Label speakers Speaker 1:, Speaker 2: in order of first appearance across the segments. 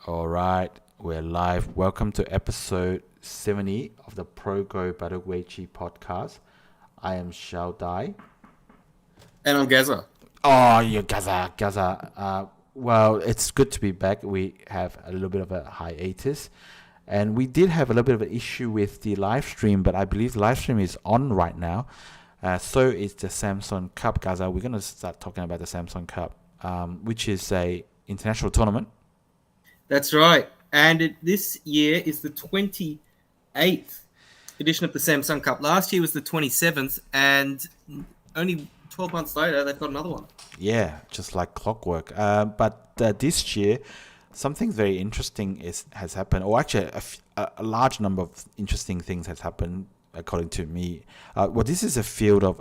Speaker 1: All right, we're live. Welcome to episode 70 of the Pro Go Baduk Weiqi podcast. I am Xiao Dai.
Speaker 2: And I'm Gaza.
Speaker 1: Oh, you Gaza. Well, it's good to be back. We have a little bit of a hiatus. And we did have a little bit of an issue with the live stream, but I believe the live stream is on right now. So is the Samsung Cup, Gaza. We're going to start talking about the Samsung Cup, which is a international tournament.
Speaker 2: That's right. And this year is the 28th edition of the Samsung Cup. Last year was the 27th, and only 12 months later, they've got another one.
Speaker 1: Yeah, just like clockwork. But this year, something very interesting has happened, or actually a large number of interesting things has happened, according to me. Well, this is a field of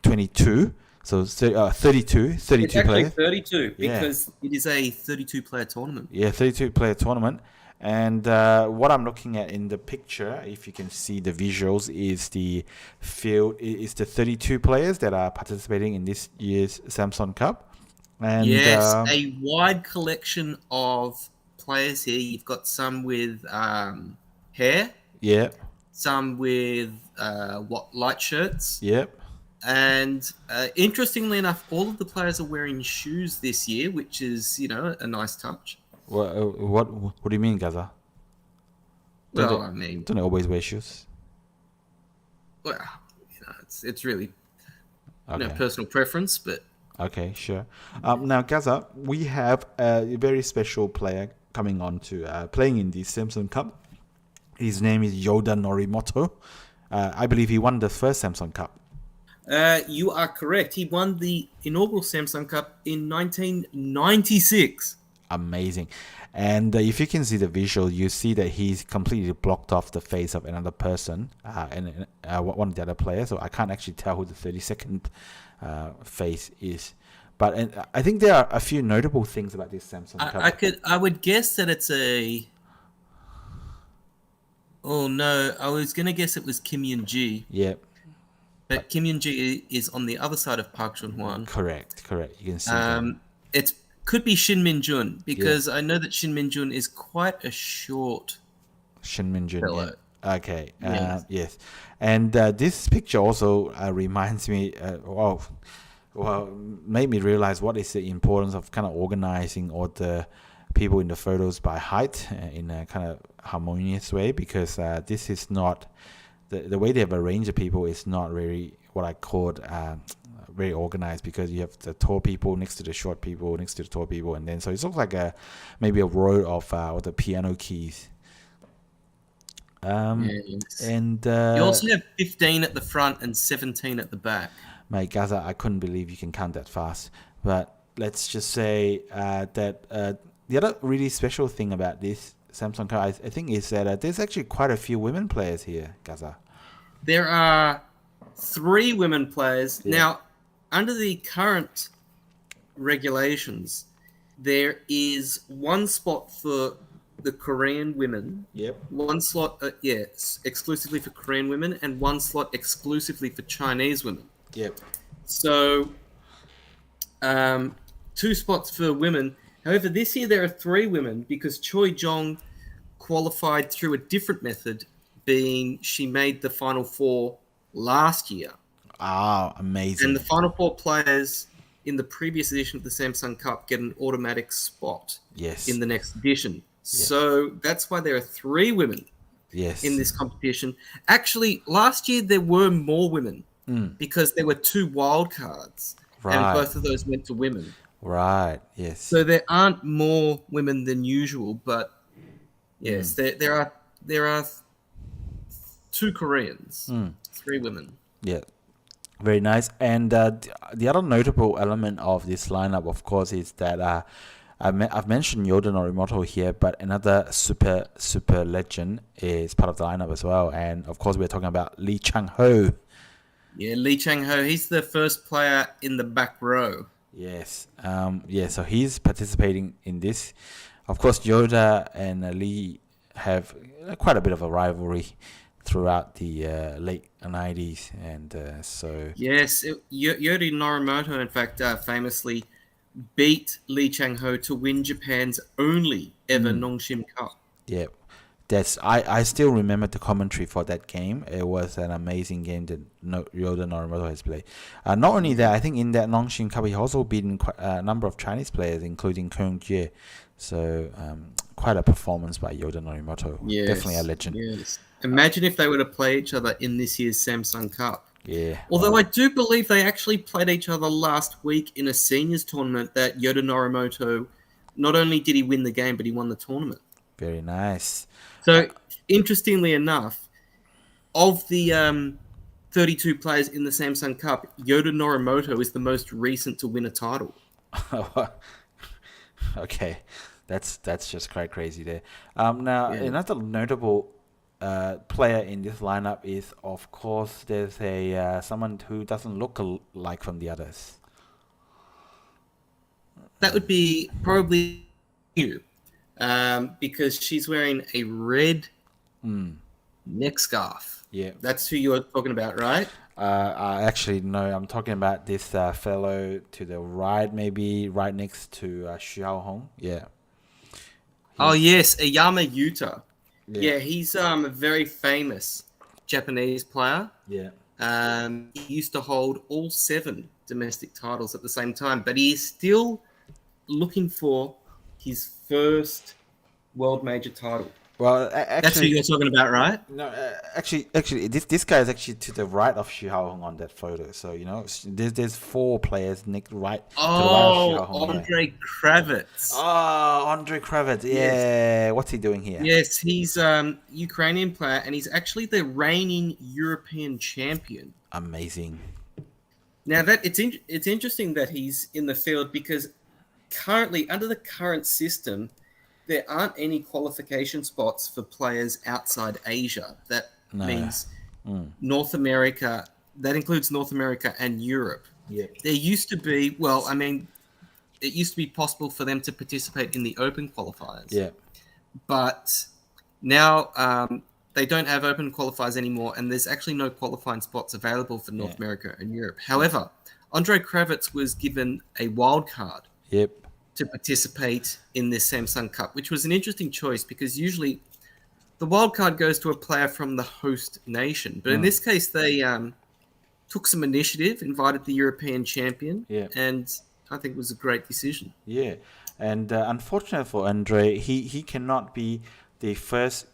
Speaker 1: 22, so 32
Speaker 2: It's actually
Speaker 1: players.
Speaker 2: 32
Speaker 1: Yeah.
Speaker 2: because it is a 32-player tournament.
Speaker 1: Yeah, 32-player tournament. And what I'm looking at in the picture, if you can see the visuals, is the field, is the 32 players that are participating in this year's Samsung Cup. And
Speaker 2: Yes, a wide collection of players here. You've got some with hair,
Speaker 1: yeah,
Speaker 2: some with light shirts.
Speaker 1: yep.
Speaker 2: And interestingly enough, all of the players are wearing shoes this year, which is, a nice touch.
Speaker 1: What do you mean, Gaza?
Speaker 2: Well, I mean,
Speaker 1: Don't they always wear shoes?
Speaker 2: well, it's really
Speaker 1: Okay.
Speaker 2: personal preference, but
Speaker 1: Okay, sure. Now, Gaza, we have a very special player coming on to playing in the Samsung Cup. His name is Yoda Norimoto. I believe he won the first Samsung Cup.
Speaker 2: you are correct. He won the inaugural Samsung Cup in 1996.
Speaker 1: Amazing. And if you can see the visual, you see that he's completely blocked off the face of another person and one of the other players. So I can't actually tell who the 32nd face is. But I think there are a few notable things about this Samsung Cup.
Speaker 2: I would guess that it's a. Oh no, I was gonna guess it was Kim Yun Ji,
Speaker 1: Yep,
Speaker 2: but Kim Yun Ji is on the other side of Park Chun Hwan.
Speaker 1: correct. You can see that.
Speaker 2: It could be Shin Min Jun because I know that Shin Min Jun is quite a short.
Speaker 1: Shin Min-jun.
Speaker 2: fellow.
Speaker 1: Yeah. Okay.
Speaker 2: Yes.
Speaker 1: Yes. And this picture also reminds me. Made me realize what is the importance of kind of organizing all the people in the photos by height in a kind of harmonious way, because this is not the way they have arranged the people is not really what I called very organized, because you have the tall people next to the short people next to the tall people, and then so it looks like maybe a row of all the piano keys.
Speaker 2: Yes.
Speaker 1: And
Speaker 2: You also have 15 at the front and 17 at the back.
Speaker 1: my Gaza, I couldn't believe you can count that fast. But let's just say that the other really special thing about this Samsung car, I think, is that there's actually quite a few women players here, Gaza.
Speaker 2: There are 3 women players.
Speaker 1: Yeah.
Speaker 2: Now, under the current regulations, there is 1 spot for the Korean women,
Speaker 1: Yep.
Speaker 2: 1 slot, exclusively for Korean women, and 1 slot exclusively for Chinese women.
Speaker 1: Yep.
Speaker 2: So, 2 spots for women. However, this year there are 3 women because Choi Jong qualified through a different method, being she made the Final 4 last year.
Speaker 1: Ah, amazing.
Speaker 2: And the Final 4 players in the previous edition of the Samsung Cup get an automatic spot
Speaker 1: Yes.
Speaker 2: in the next edition. So that's why there are 3 women
Speaker 1: Yes.
Speaker 2: in this competition. Actually, last year there were more women because there were 2 wild cards,
Speaker 1: Right.
Speaker 2: and both of those went to women.
Speaker 1: Right. Yes.
Speaker 2: So there aren't more women than usual, but yes, there are 2 Koreans, 3 women.
Speaker 1: Yeah. Very nice. And the other notable element of this lineup, of course, is that I've mentioned Yoda Norimoto here, but another super legend is part of the lineup as well. And of course, we're talking about Lee Chang-ho.
Speaker 2: Yeah, Lee Chang-ho, he's the first player in the back row.
Speaker 1: Yes. So he's participating in this. Of course, Yoda and Lee have quite a bit of a rivalry throughout the late 90s. And so...
Speaker 2: Yes, Yori Norimoto, in fact, famously beat Lee Chang-ho to win Japan's only ever Nongshim Cup.
Speaker 1: Yeah, I still remember the commentary for that game. It was an amazing game that Yoda Norimoto has played. Not only that, I think in that Nongshim Cup he also beaten quite a number of Chinese players, including Kung Jie. So quite a performance by Yoda Norimoto.
Speaker 2: Yes,
Speaker 1: definitely a legend.
Speaker 2: Yes. Imagine if they were to play each other in this year's Samsung Cup.
Speaker 1: Yeah.
Speaker 2: Although I do believe they actually played each other last week in a seniors tournament that Yoda Norimoto, not only did he win the game, but he won the tournament.
Speaker 1: Very nice.
Speaker 2: So, interestingly enough, of the 32 players in the Samsung Cup, Yoda Norimoto is the most recent to win a title.
Speaker 1: Okay, that's just quite crazy there. Now, another notable player in this lineup is, of course, there's a someone who doesn't look alike from the others.
Speaker 2: That would be probably you, because she's wearing a red neck scarf.
Speaker 1: Yeah,
Speaker 2: that's who you're talking about, right?
Speaker 1: I actually no, I'm talking about this fellow to the right, maybe right next to Xiao Hong. Yeah.
Speaker 2: Oh yes, Ayama Yuta. Yeah, he's a very famous Japanese player.
Speaker 1: Yeah.
Speaker 2: He used to hold all 7 domestic titles at the same time, but he is still looking for his first world major title.
Speaker 1: Well, actually,
Speaker 2: that's who you're talking about, right?
Speaker 1: No, actually, this guy is actually to the right of Xinghao Hong on that photo. So there's 4 players right to the right of Xinghao Hong.
Speaker 2: Andre Kravets.
Speaker 1: Oh, Andre Kravets. Yeah, yes. What's he doing here?
Speaker 2: Yes, he's Ukrainian player, and he's actually the reigning European champion.
Speaker 1: Amazing.
Speaker 2: Now that it's interesting that he's in the field because currently under the current system, there aren't any qualification spots for players outside Asia. That means North America. That includes North America and Europe.
Speaker 1: Yeah.
Speaker 2: There used to be, it used to be possible for them to participate in the open qualifiers.
Speaker 1: Yeah.
Speaker 2: But now they don't have open qualifiers anymore, and there's actually no qualifying spots available for North America and Europe. However, Andre Kravets was given a wild card.
Speaker 1: Yep.
Speaker 2: To participate in this Samsung Cup, which was an interesting choice because usually the wild card goes to a player from the host nation. But in this case, they took some initiative, invited the European champion, and I think it was a great decision.
Speaker 1: Yeah, and unfortunately for Andre, he cannot be the first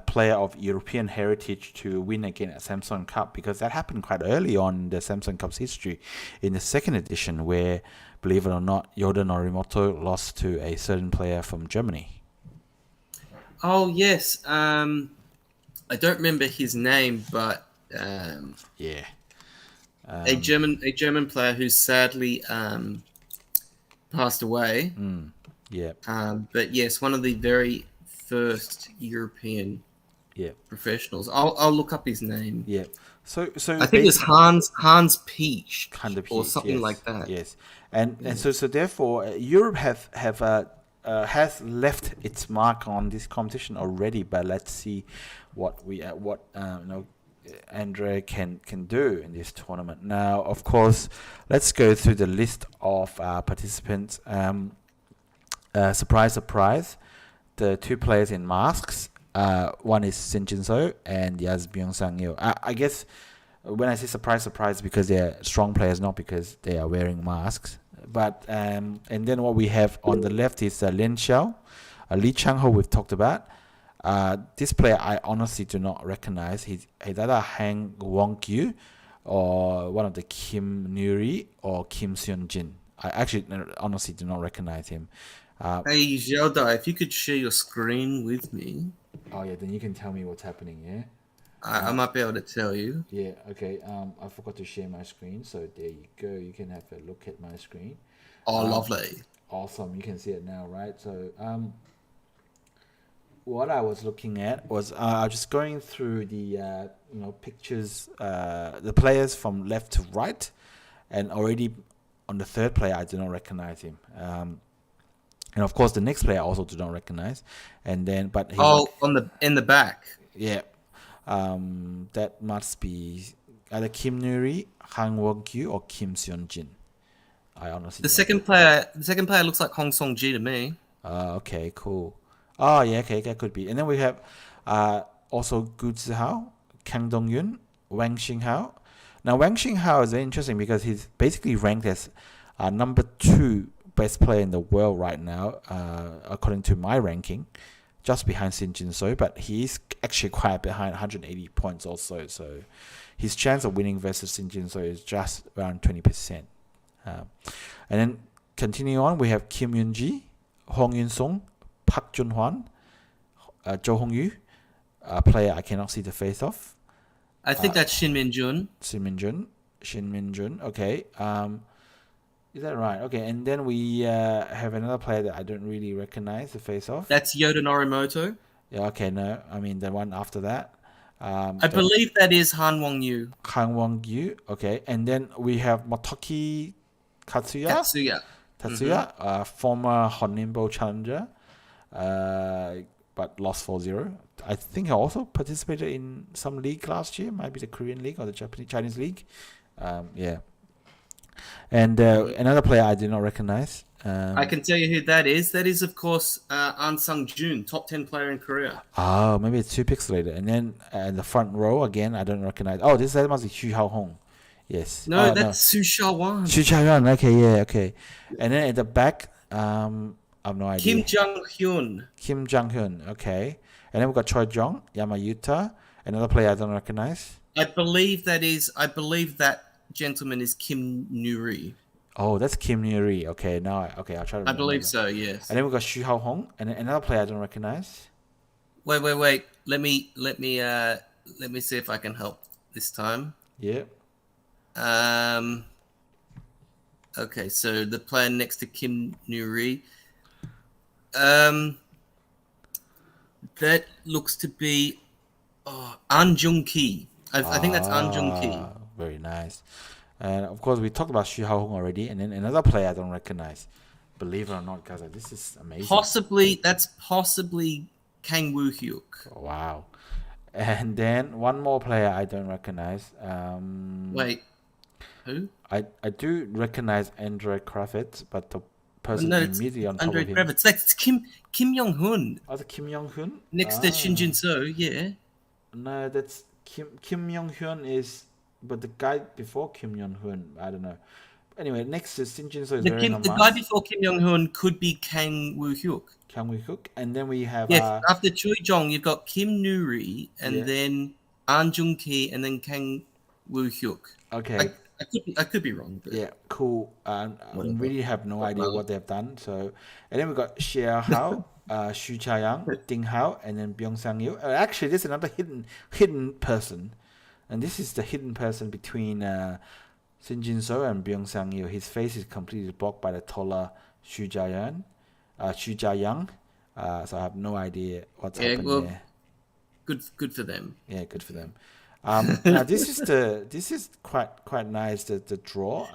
Speaker 1: player of European heritage to win again at Samsung Cup because that happened quite early on in the Samsung Cup's history in the second edition where, believe it or not, Yoda Norimoto lost to a certain player from Germany.
Speaker 2: Oh, yes. I don't remember his name, but a German player who sadly passed away.
Speaker 1: Yeah.
Speaker 2: But yes, one of the very first European professionals. I'll look up his name.
Speaker 1: Yeah. So
Speaker 2: I think it's Hans Peach or something like that.
Speaker 1: Yes. And so therefore Europe has left its mark on this competition already, but let's see what Andre can do in this tournament. Now, of course, let's go through the list of participants. Surprise, the 2 players in masks. One is Shin Jinseo and the other is Byung-sang-il. I guess when I say surprise, because they're strong players, not because they are wearing masks. But and then what we have on the left is Lin Xiao, Lee Chang-ho we've talked about. This player I honestly do not recognize. He's either Han Wong-kyu or one of the Kim Nuri or Kim Seon-jin. I actually honestly do not recognize him.
Speaker 2: Hey Zelda, if you could share your screen with me.
Speaker 1: Oh yeah, then you can tell me what's happening. Yeah.
Speaker 2: I might be able to tell you.
Speaker 1: Yeah, okay. I forgot to share my screen, so there you go. You can have a look at my screen.
Speaker 2: Oh, lovely.
Speaker 1: Awesome. You can see it now, right? So, what I was looking at was I was just going through the pictures, the players from left to right, and already on the third player I do not recognize him. And of course the next player I also do not recognize. And then
Speaker 2: in the back.
Speaker 1: Yeah. That must be either Kim Nuri, Han Won-kyu, or Kim Seon-jin. I honestly
Speaker 2: The
Speaker 1: don't.
Speaker 2: second player looks like Hong Song Ji to me.
Speaker 1: Okay, cool. Oh yeah, okay, that could be. And then we have also Gu Zihao, Kang Dong Yun, Wang Xinghao. Now Wang Xinghao is very interesting because he's basically ranked as number 2 best player in the world right now, according to my ranking, just behind Shin Jinseo. But he is actually quite behind, 180 points also. So his chance of winning versus Shin Jinseo is just around 20%. And then continue on, we have Kim Yun Ji, Hong Yun Song, Park Jun Hwan, Zhou Hongyu, a player I cannot see the face of.
Speaker 2: I think that's Shin Min-jun.
Speaker 1: Shin Min-jun. Okay. Is that right? Okay. And then we have another player that I don't really recognize the face of.
Speaker 2: That's Yoda Norimoto.
Speaker 1: Yeah. Okay. No. I mean the one after that.
Speaker 2: I believe that is Han Wong Yu.
Speaker 1: Han Wang Yu. Okay. And then we have Motoki Tatsuya. Former Honimbo challenger, but lost 4-0. I think he also participated in some league last year, might be the Korean league or the Chinese league. Yeah. And another player I did not recognize.
Speaker 2: I can tell you who that is. That is, of course, An Sung Jun, top 10 player in Korea.
Speaker 1: Oh, maybe it's too pixelated. And then in the front row, again, I don't recognize. Oh, that must be Xu Hao Hong. Yes.
Speaker 2: No, that's Su Shawan.
Speaker 1: Xu Chaoyuan. Okay, yeah, okay. And then at the back, I have no idea.
Speaker 2: Kim Jung Hyun.
Speaker 1: Okay. And then we've got Choi Jong, Yamayuta, another player I don't recognize.
Speaker 2: I believe that gentleman is Kim Nuri.
Speaker 1: Oh, that's Kim Nuri. Okay, now I'll try to remember.
Speaker 2: I believe so, yes.
Speaker 1: And then we've got Xu Hao Hong, and then another player I don't recognize.
Speaker 2: Wait. Let me see if I can help this time.
Speaker 1: Yeah.
Speaker 2: Okay, so the player next to Kim Nuri, that looks to be An Jung Ki. I think that's An Jung Ki.
Speaker 1: Very nice. And of course, we talked about Xu Hao Hong already, and then another player I don't recognize. Believe it or not, guys, this is amazing.
Speaker 2: That's possibly Kang Woo Hyuk.
Speaker 1: Wow. And then one more player I don't recognize.
Speaker 2: Wait. Who?
Speaker 1: I do recognize Andre Kravitz, but the person immediately on top
Speaker 2: Andre
Speaker 1: of him.
Speaker 2: Kravitz. That's Kim Yong Hun.
Speaker 1: Oh, the Kim Yong Hun
Speaker 2: next to Shin Jinseo. Yeah.
Speaker 1: No, that's Kim Yong Hyun is, but the guy before Kim Yong Hyun, I don't know. Anyway, next to Shin Jinseo is wearing a mask.
Speaker 2: The guy before Kim Yong Hyun could be Kang Woo Hyuk.
Speaker 1: And then we have
Speaker 2: after Choi Jong, you've got Kim Nuri, and then An Jung Ki, and then Kang Woo Hyuk.
Speaker 1: Okay.
Speaker 2: I could be wrong. But
Speaker 1: yeah, cool. I really have no idea what they've done. So, and then we got Xie Hao, Xu Chaoyang, Ding Hao, and then Byung Sang Yu. Actually, there's another hidden person, and this is the hidden person between Shin Jinseo and Byung Sang Yu. His face is completely blocked by the taller Xu Jiayang. So I have no idea what's happened there.
Speaker 2: Good for them.
Speaker 1: Yeah, good for them. Now this is quite nice, the draw.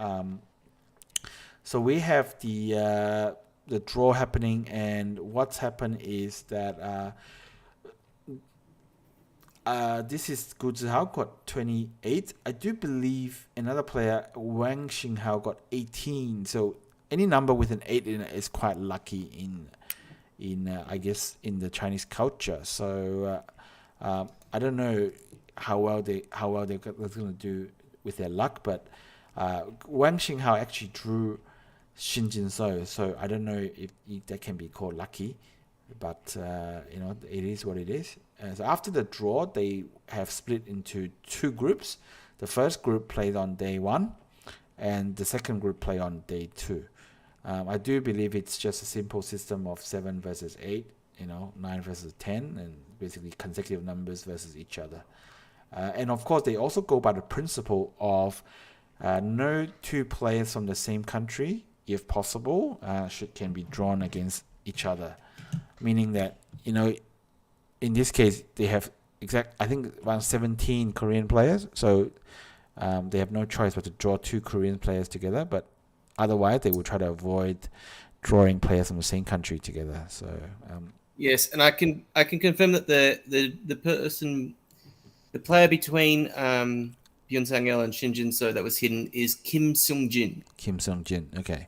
Speaker 1: So we have the draw happening, and what's happened is that this is Gu Zihao got 28. I do believe another player, Wang Xinghao, got 18. So any number with an 8 in it is quite lucky in I guess in the Chinese culture. So I don't know how well they're going to do with their luck, but Wang Xinghao actually drew Shin Jinseo, so I don't know if that can be called lucky, but it is what it is. So after the draw, they have split into 2 groups. The first group played on day 1, and the second group played on day 2. I do believe it's just a simple system of 7 versus 8, 9 versus 10, and basically consecutive numbers versus each other. And of course, they also go by the principle of no 2 players from the same country, if possible, can be drawn against each other. Meaning that, in this case, they have I think around 17 Korean players. So they have no choice but to draw 2 Korean players together. But otherwise, they will try to avoid drawing players from the same country together. So
Speaker 2: yes, and I can confirm that the player between Byung Yun and Shin Jinseo that was hidden is Kim Seung-jin.
Speaker 1: Kim Seung-jin. Okay.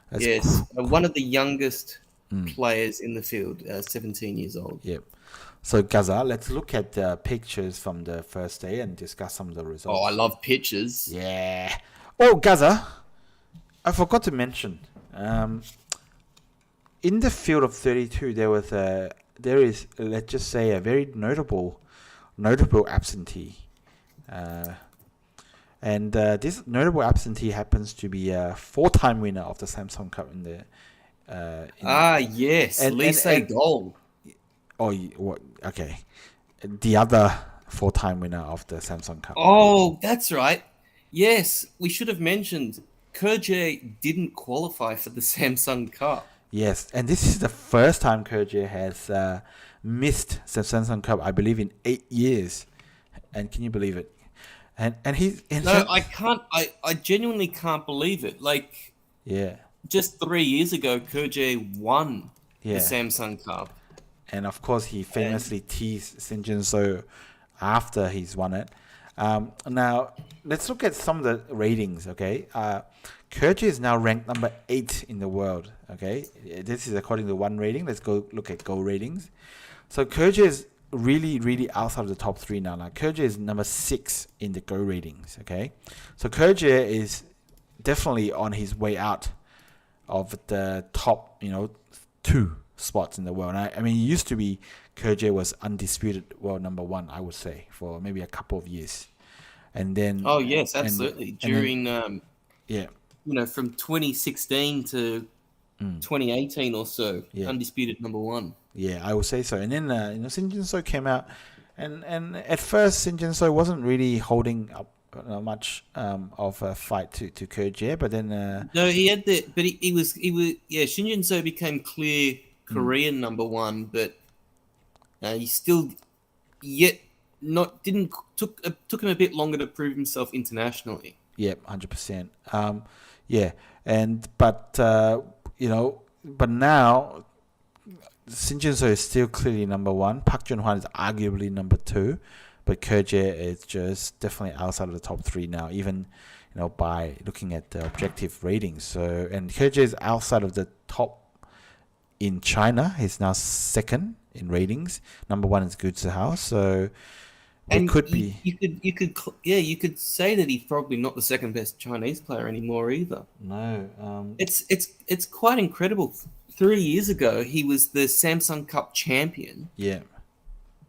Speaker 1: That's
Speaker 2: Yes, one of the youngest players in the field, 17 years old.
Speaker 1: Yep. So, Gaza, let's look at the pictures from the first day and discuss some of the results.
Speaker 2: Oh, I love pictures.
Speaker 1: Yeah. Oh, Gaza, I forgot to mention. In the field of 32, there is, let's just say, a very notable absentee. And this notable absentee happens to be a 4-time winner of the Samsung Cup in the.
Speaker 2: Yes, Lee Se-dong.
Speaker 1: Oh, what? Okay. The other 4-time winner of the Samsung Cup.
Speaker 2: Oh, that's right. Yes, we should have mentioned Kerje didn't qualify for the Samsung Cup.
Speaker 1: Yes, and this is the first time Kerje has missed the Samsung Cup, I believe, in 8 years. And can you believe it? And he's...
Speaker 2: No, I can't. I genuinely can't believe it. Like,
Speaker 1: yeah.
Speaker 2: Just 3 years ago, Kerje won the Samsung Cup.
Speaker 1: And of course, he famously teased Shin Jinseo after he's won it. Now, let's look at some of the ratings, okay? Kerje is now ranked number 8 in the world, okay? This is according to one rating. Let's go look at Go ratings. So Kerje is really, really outside of the top 3 now. Now, Kerje is number 6 in the Go ratings, okay? So Kerje is definitely on his way out of the top, 2 spots in the world. I mean, it used to be Kerje was undisputed world number 1, I would say, for maybe a couple of years. And then...
Speaker 2: Oh, yes, absolutely. During, from 2016 to 2018 or so, undisputed number 1.
Speaker 1: Yeah, I would say so. And then, Shin Jinseo came out, and at first, Shin Jinseo wasn't really holding up much of a fight to Kerje, but then...
Speaker 2: no, he had the... But he was... Shin Jinseo became clear Korean number 1, but he still took him a bit longer to prove himself internationally.
Speaker 1: Yep, 100%. But now Shin Jinseo is still clearly number 1. Park Jun-hwan is arguably number 2, but Kerje is just definitely outside of the top 3 now, even by looking at the objective ratings. So, and Kerje is outside of the top in China. He's now 2nd in ratings. Number 1 is Xinghao. So it could be.
Speaker 2: You could say that he's probably not the 2nd best Chinese player anymore either.
Speaker 1: No.
Speaker 2: It's quite incredible. 3 years ago, he was the Samsung Cup champion.
Speaker 1: Yeah.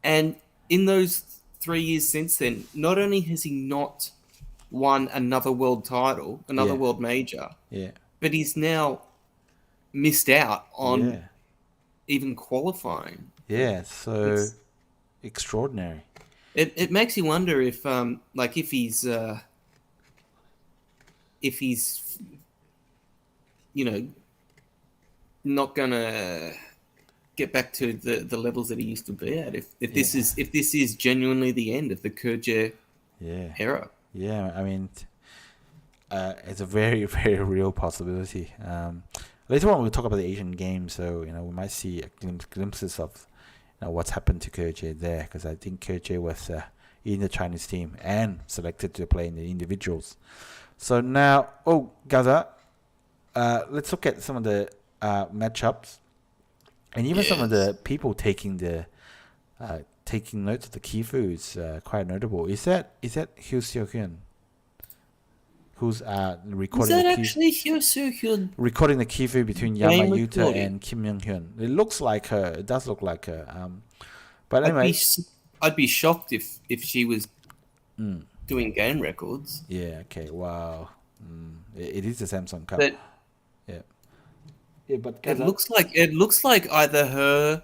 Speaker 2: And in those 3 years since then, not only has he not won another world title, another world major, but he's now missed out on even qualifying.
Speaker 1: Yeah, so it's extraordinary.
Speaker 2: It makes you wonder if he's not gonna get back to the levels that he used to be at. If this is genuinely the end of the Kerje era.
Speaker 1: Yeah, I mean, it's a very, very real possibility. Later on, we'll talk about the Asian Games, so we might see glimpses of what's happened to Kerje there, because I think Kerje was in the Chinese team and selected to play in the individuals. So now, Gaza, let's look at some of the matchups, and even some of the people taking notes of the Kifu is quite notable. Is that Hyo Seo-hyun, who's recording?
Speaker 2: Is that actually Hyo Seo-hyun
Speaker 1: recording the Kifu between Yama Yuta and Kim Young-hyun? It looks like her. It does look like her. But anyway,
Speaker 2: I'd be shocked if she was doing game records.
Speaker 1: Yeah. Okay. Wow. It is the Samsung Cup.
Speaker 2: But but it looks like either her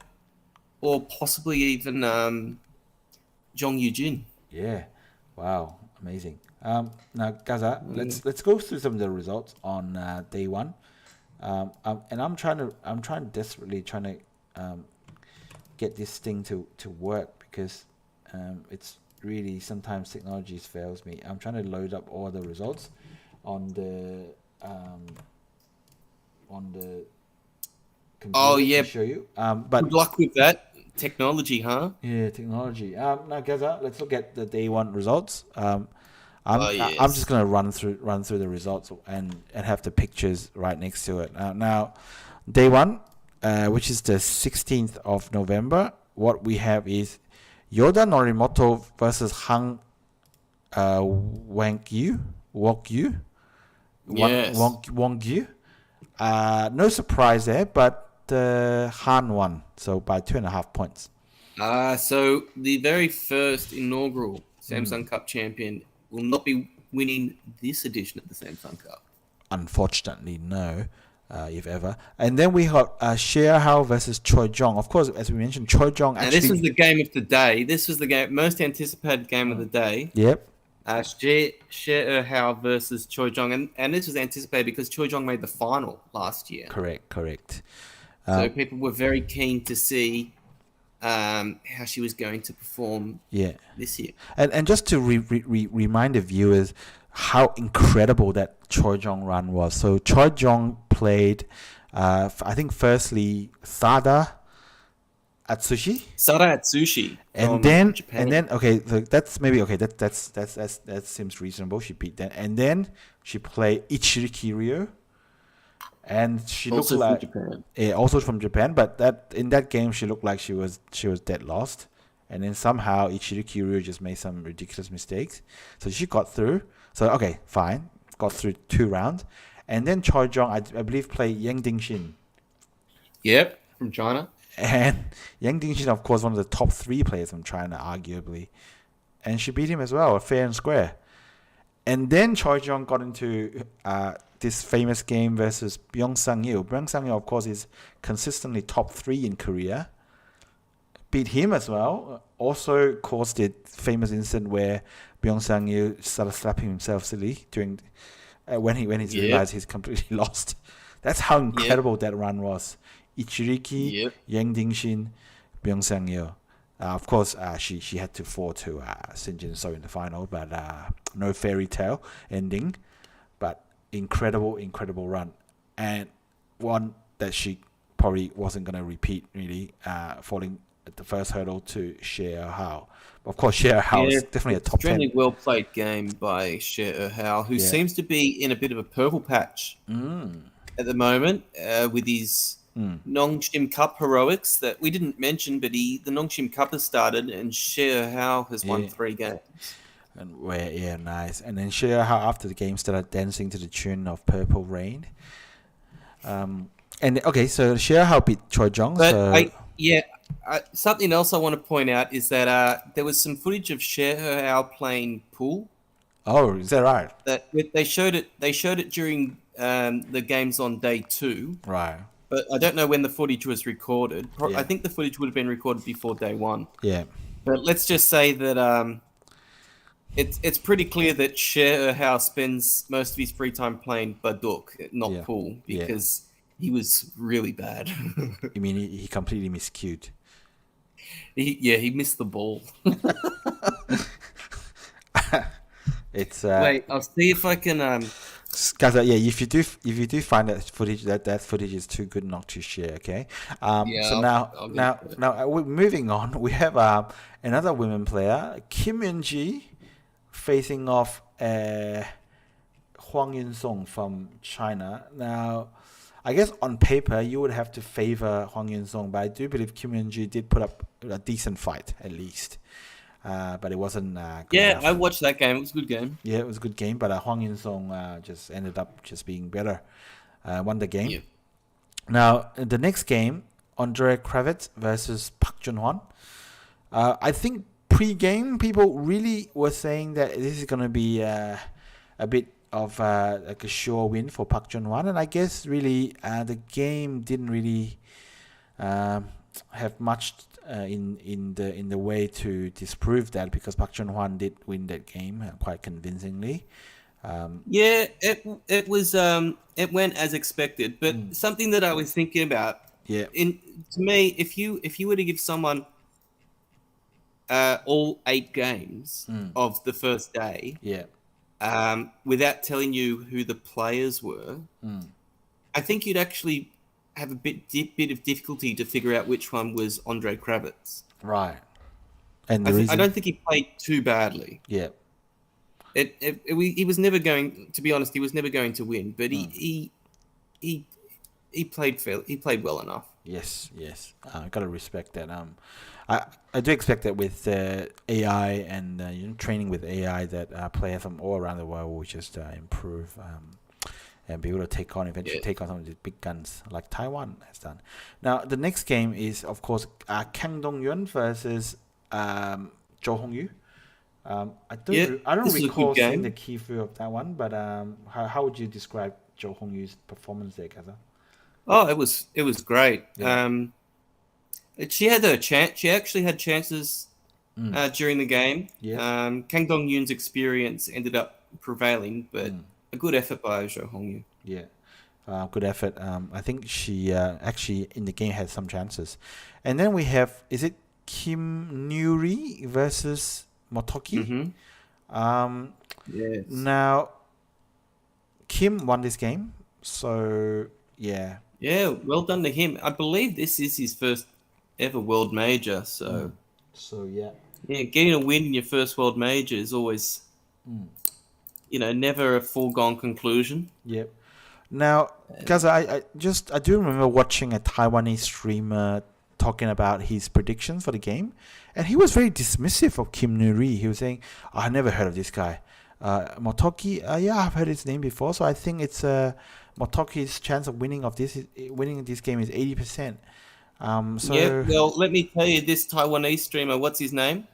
Speaker 2: or possibly even Jong Yoo-jin.
Speaker 1: Yeah. Wow. Amazing. Now, Gaza, let's go through some of the results on day 1. And I'm desperately trying to get this thing to work, because it's really, sometimes technology fails me. I'm trying to load up all the results on the computer to show you. But
Speaker 2: good luck with that technology, huh?
Speaker 1: Yeah, technology. Now, Gaza, let's look at the day 1 results. I'm just gonna run through the results and have the pictures right next to it. Now, day one, which is the 16th of November, what we have is Yoda Norimoto versus Wang Yu.
Speaker 2: Yes.
Speaker 1: Wang Yu. No surprise there, but Han won, so by 2.5 points.
Speaker 2: So the very first inaugural Samsung Cup champion will not be winning this edition of the Samsung Cup.
Speaker 1: Unfortunately, no. If ever. And then we got Xinghao versus Choi Jong. Of course, as we mentioned, Choi Jong actually...
Speaker 2: And this was the game of the day. This was the most anticipated game of the day.
Speaker 1: Yep.
Speaker 2: Xinghao versus Choi Jong. And this was anticipated because Choi Jong made the final last year.
Speaker 1: Correct.
Speaker 2: So people were very keen to see how she was going to perform this year.
Speaker 1: And just to remind the viewers how incredible that Choi Jong run was. So Choi Jong played, I think, firstly Sada
Speaker 2: Atsushi,
Speaker 1: and then
Speaker 2: Japan.
Speaker 1: So that's maybe okay. That seems reasonable. She beat that, and then she played Ichiri Kiryu, and she
Speaker 2: also
Speaker 1: looked like
Speaker 2: Japan.
Speaker 1: Also from Japan. But in that game she looked like she was dead lost, and then somehow Ichiri Kiryu just made some ridiculous mistakes, so she got through. So okay, fine, got through 2 rounds, and then Choi Jong I believe played Yang Dingxin.
Speaker 2: Yep, from China.
Speaker 1: And Yang Dingxin, of course, one of the top 3 players from China, arguably. And she beat him as well, fair and square. And then Choi Jong got into this famous game versus Byung Sang-il. Byung Sang-il, of course, is consistently top 3 in Korea. Beat him as well. Also caused the famous incident where Byung Sang-il started slapping himself silly during when he realized he's completely lost. That's how incredible that run was. Ichiriki, Yang Dingxin, Byung Sang-il. Of course, she had to fall to Shin Jinseo in the final, but no fairy tale ending. But incredible run, and one that she probably wasn't going to repeat, really, falling at the first hurdle to Xinghao. Of course, Xinghao is definitely a top 10.
Speaker 2: Extremely well played game by Xinghao, who seems to be in a bit of a purple patch at the moment with his Nongshim Cup heroics that we didn't mention, but the Nongshim Cup has started, and Xinghao has won 3 games.
Speaker 1: And nice. And then Xinghao after the game started dancing to the tune of Purple Rain. So Xinghao beat Choi Jong.
Speaker 2: But something else I want to point out is that there was some footage of Xinghao playing pool.
Speaker 1: Oh, is that right?
Speaker 2: That they showed it during the games on day 2.
Speaker 1: Right.
Speaker 2: But I don't know when the footage was recorded. I think the footage would have been recorded before day 1.
Speaker 1: Yeah.
Speaker 2: But let's just say that it's pretty clear that Xinghao spends most of his free time playing Baduk, not pool, because he was really bad.
Speaker 1: You mean he completely miscued?
Speaker 2: He missed the ball.
Speaker 1: It's
Speaker 2: wait, I'll see if I can
Speaker 1: guys, if you do find that footage, that footage is too good not to share, okay? So now we're moving on. We have another women player, Kim Yun-ji, facing off Huang Yun-song from China. Now, I guess on paper you would have to favor Huang Yun-song, but I do believe Kim Yun-ji did put up a decent fight at least. But it wasn't good enough.
Speaker 2: I watched that game. It was a good game.
Speaker 1: Yeah, it was a good game, but Huang Yun-song just ended up just being better. Won the game. Yeah. Now, the next game, Andre Kravitz versus Park Jun-hwan. I think pre-game, people really were saying that this is going to be a bit of like a sure win for Park Jun-hwan, and I guess really the game didn't really have much in the way to disprove that, because Park Jun-hwan did win that game quite convincingly.
Speaker 2: It was it went as expected, but something that I was thinking about. Yeah. To me, if you were to give someone all 8 games of the first day, without telling you who the players were, I think you'd actually have a bit of difficulty to figure out which one was Andre Kravitz.
Speaker 1: Right. And
Speaker 2: I don't think he played too badly.
Speaker 1: Yeah.
Speaker 2: He was never going. To be honest, he was never going to win. But he played He played well enough.
Speaker 1: Yes. Gotta respect that. I do expect that with AI and training with AI that players from all around the world will just improve and be able to take on some of these big guns like Taiwan has done. Now the next game is of course Kang Dong-yun versus Zhou Hongyu. I don't recall seeing the key view of that one, but how would you describe Zhou Hongyu's performance there, Kaza?
Speaker 2: Oh, it was great.
Speaker 1: Yeah.
Speaker 2: She had her chance. She actually had chances during the game.
Speaker 1: Yeah.
Speaker 2: Kang Dong-yun's experience ended up prevailing, but a good effort by Zhou Hongyu.
Speaker 1: Yeah. Good effort. I think she actually in the game had some chances. And then we have, is it Kim Nuri versus Motoki?
Speaker 2: Mm-hmm. Yes.
Speaker 1: Now, Kim won this game. So, yeah.
Speaker 2: Yeah, well done to him. I believe this is his first ever world major. So,
Speaker 1: yeah.
Speaker 2: Yeah, getting a win in your first world major is always, never a foregone conclusion.
Speaker 1: Yep. Now, guys, I do remember watching a Taiwanese streamer talking about his predictions for the game, and he was very dismissive of Kim Nuri. He was saying, I never heard of this guy. Motoki, yeah, I've heard his name before, so I think it's Motoki's chance of winning this game is 80%.
Speaker 2: Yeah, well, let me tell you, this Taiwanese streamer, what's his name?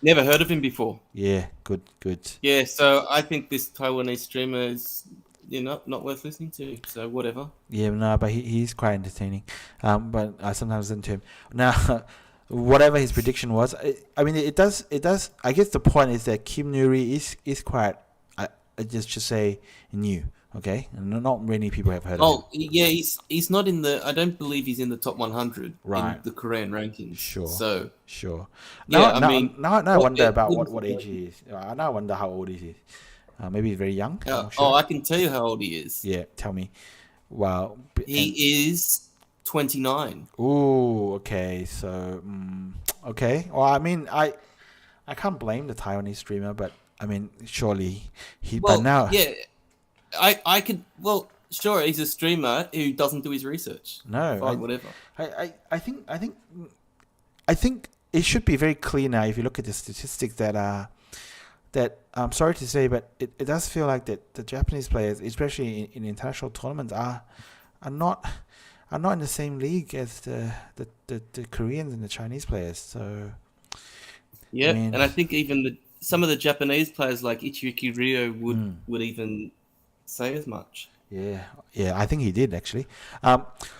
Speaker 2: Never heard of him before.
Speaker 1: Yeah, good.
Speaker 2: Yeah, so I think this Taiwanese streamer is, not worth listening to. So whatever.
Speaker 1: Yeah, no, but he's quite entertaining. But I sometimes listen to him. Now, whatever his prediction was, I mean, it does. I guess the point is that Kim Nuri is quite, I just say new. Okay, and not many people have heard of him.
Speaker 2: Oh, yeah, he's not in the. I don't believe he's in the top 100 in the Korean rankings.
Speaker 1: Sure.
Speaker 2: Now
Speaker 1: I wonder about what age he is. Now I wonder how old he is. Maybe he's very young.
Speaker 2: I can tell you how old he is.
Speaker 1: Yeah, tell me. Wow.
Speaker 2: He is 29.
Speaker 1: Ooh, okay. So, okay. Well, I mean, I can't blame the Taiwanese streamer, but I mean, surely he.
Speaker 2: Well,
Speaker 1: but now,
Speaker 2: yeah. I could. Well, sure, he's a streamer who doesn't do his research.
Speaker 1: No,
Speaker 2: fine, whatever.
Speaker 1: I think it should be very clear now. If you look at the statistics that I'm sorry to say, but it does feel like that the Japanese players, especially in international tournaments, are not in the same league as the Koreans and the Chinese players. So
Speaker 2: yeah, and I think even some of the Japanese players like Ichiriki Ryo would even say as much.
Speaker 1: Yeah, I think he did actually.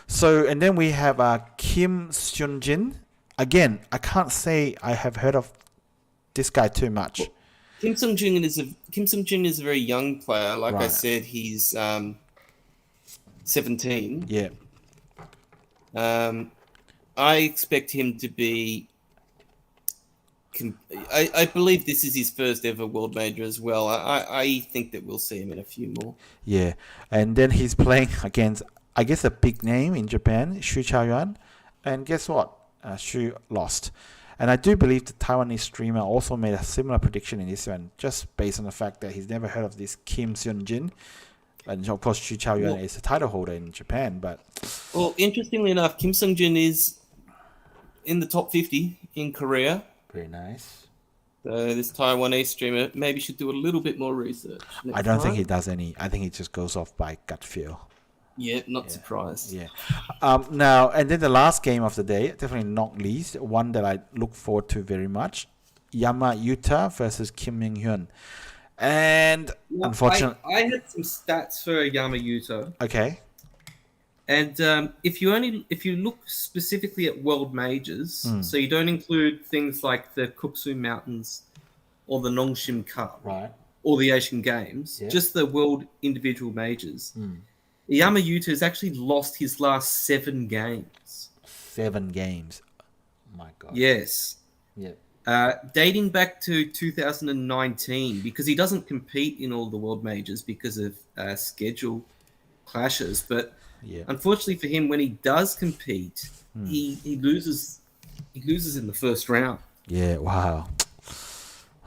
Speaker 1: So and then we have Kim Seung-jin. Again, I can't say I have heard of this guy too much.
Speaker 2: Well, Kim Seung-jin is a very young player. Like I said, he's 17.
Speaker 1: Yeah.
Speaker 2: I expect him to be. I believe this is his first ever world major as well. I think that we'll see him in a few more.
Speaker 1: Yeah, and then he's playing against, I guess, a big name in Japan, Xu Chaoyuan, and guess what? Xu lost. And I do believe the Taiwanese streamer also made a similar prediction in this one, just based on the fact that he's never heard of this Kim Seung-jin. And of course, Xu Chaoyuan is the title holder in Japan. But
Speaker 2: well, interestingly enough, Kim Seung-jin is in the top 50 in Korea.
Speaker 1: Very nice.
Speaker 2: So this Taiwanese streamer maybe should do a little bit more research.
Speaker 1: I don't think he does any. I think he just goes off by gut feel.
Speaker 2: Yeah, not surprised.
Speaker 1: Yeah. Now, and then the last game of the day, definitely not least, one that I look forward to very much, Yama Yuta versus Kim Min-hyun. And unfortunately,
Speaker 2: I had some stats for Yama Yuta.
Speaker 1: Okay.
Speaker 2: And if you look specifically at world majors, so you don't include things like the Kuksu Mountains or the Nongshim Cup, or the Asian Games, just the world individual majors. Yama Yuta has actually lost his last 7 games.
Speaker 1: 7 games. Oh my God.
Speaker 2: Yes.
Speaker 1: Yeah.
Speaker 2: Dating back to 2019, because he doesn't compete in all the world majors because of schedule clashes, but unfortunately for him, when he does compete, he loses in the first round.
Speaker 1: Yeah, wow.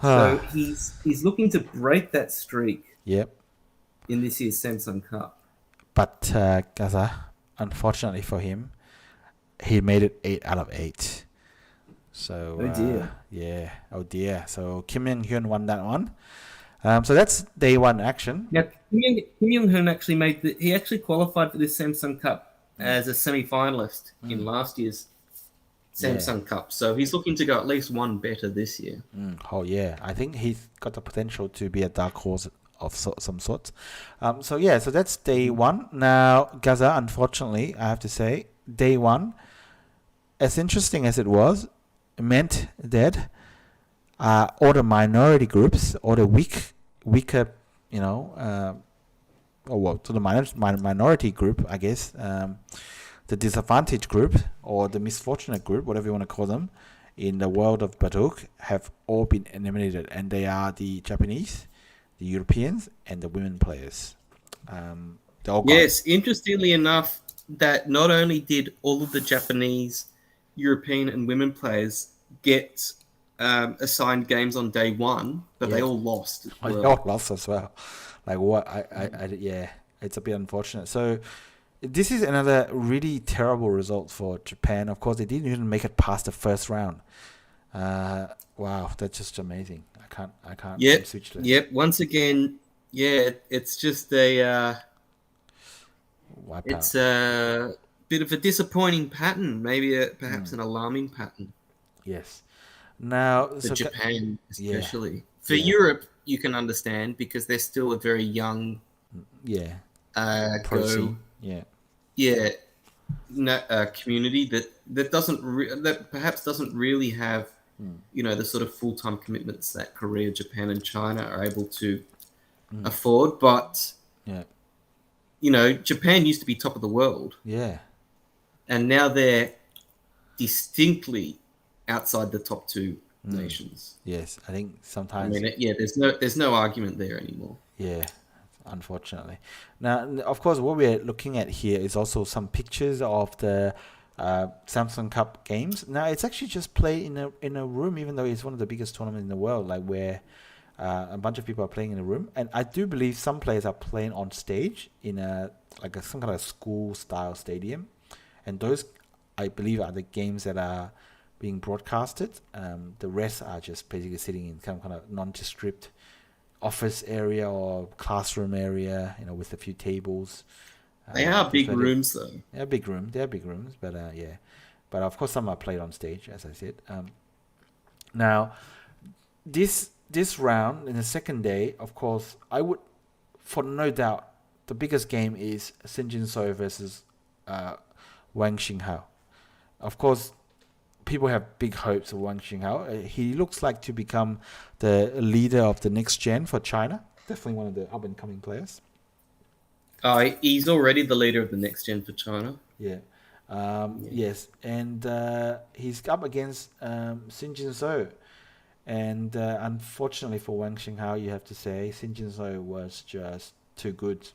Speaker 2: So he's looking to break that streak
Speaker 1: Yep.
Speaker 2: in this year's Samsung Cup.
Speaker 1: But Gaza, unfortunately for him, he made it 8 out of 8. So
Speaker 2: Oh dear.
Speaker 1: yeah, oh dear. So Kim Young Hyun won that one. So that's day one action.
Speaker 2: Now Kim Young-hoon actually he actually qualified for this Samsung Cup as a semi-finalist in last year's Samsung Cup. So he's looking to go at least one better this year.
Speaker 1: Oh yeah, I think he's got the potential to be a dark horse of some sort. So that's day one. Now Gaza, unfortunately, I have to say, day one, as interesting as it was, it meant that all the minority groups, or the weaker, to the minority group, I guess, the disadvantaged group or the misfortunate group, whatever you want to call them, in the world of Baduk, have all been eliminated, and they are the Japanese, the Europeans, and the women players. They all
Speaker 2: Yes, interestingly enough, that not only did all of the Japanese, European, and women players get assigned games on day one, but they all lost as well.
Speaker 1: They all lost as well. Like what? Yeah, it's a bit unfortunate. So this is another really terrible result for Japan. Of course, they didn't even make it past the first round. Wow, that's just amazing. I can't.
Speaker 2: Yep.
Speaker 1: I'm speechless.
Speaker 2: Yep. Once again, it's just it's a bit of a disappointing pattern. Maybe perhaps an alarming pattern.
Speaker 1: Yes. Now,
Speaker 2: for Japan, especially.
Speaker 1: Yeah.
Speaker 2: For Europe, you can understand because they're still a very young. Community that perhaps doesn't really have the sort of full-time commitments that Korea, Japan, and China are able to afford. But Japan used to be top of the world, and now they're distinctly outside the top two nations.
Speaker 1: Yes, I think sometimes.
Speaker 2: There's no argument there anymore.
Speaker 1: Yeah. Unfortunately. Now, of course, what we're looking at here is also some pictures of the Samsung Cup games. Now, it's actually just played in a room, even though it's one of the biggest tournaments in the world, like where a bunch of people are playing in a room. And I do believe some players are playing on stage in some kind of school-style stadium. And those, I believe, are the games that are being broadcasted. The rest are just basically sitting in some kind of nondescript office area or classroom area, with a few tables.
Speaker 2: They are big rooms, though.
Speaker 1: They're big rooms. But but of course some are played on stage, as I said. Now, this round in the second day, of course, I would, for no doubt, the biggest game is Shin Jinseo versus Wang Xinghao. Of course, people have big hopes of Wang Xinghao. He looks like to become the leader of the next gen for China. Definitely one of the up-and-coming players.
Speaker 2: He's already the leader of the next gen for China.
Speaker 1: Yeah. Yes. And he's up against Shin Jinseo. And unfortunately for Wang Xinghao, you have to say, Shin Jinseo was just too good.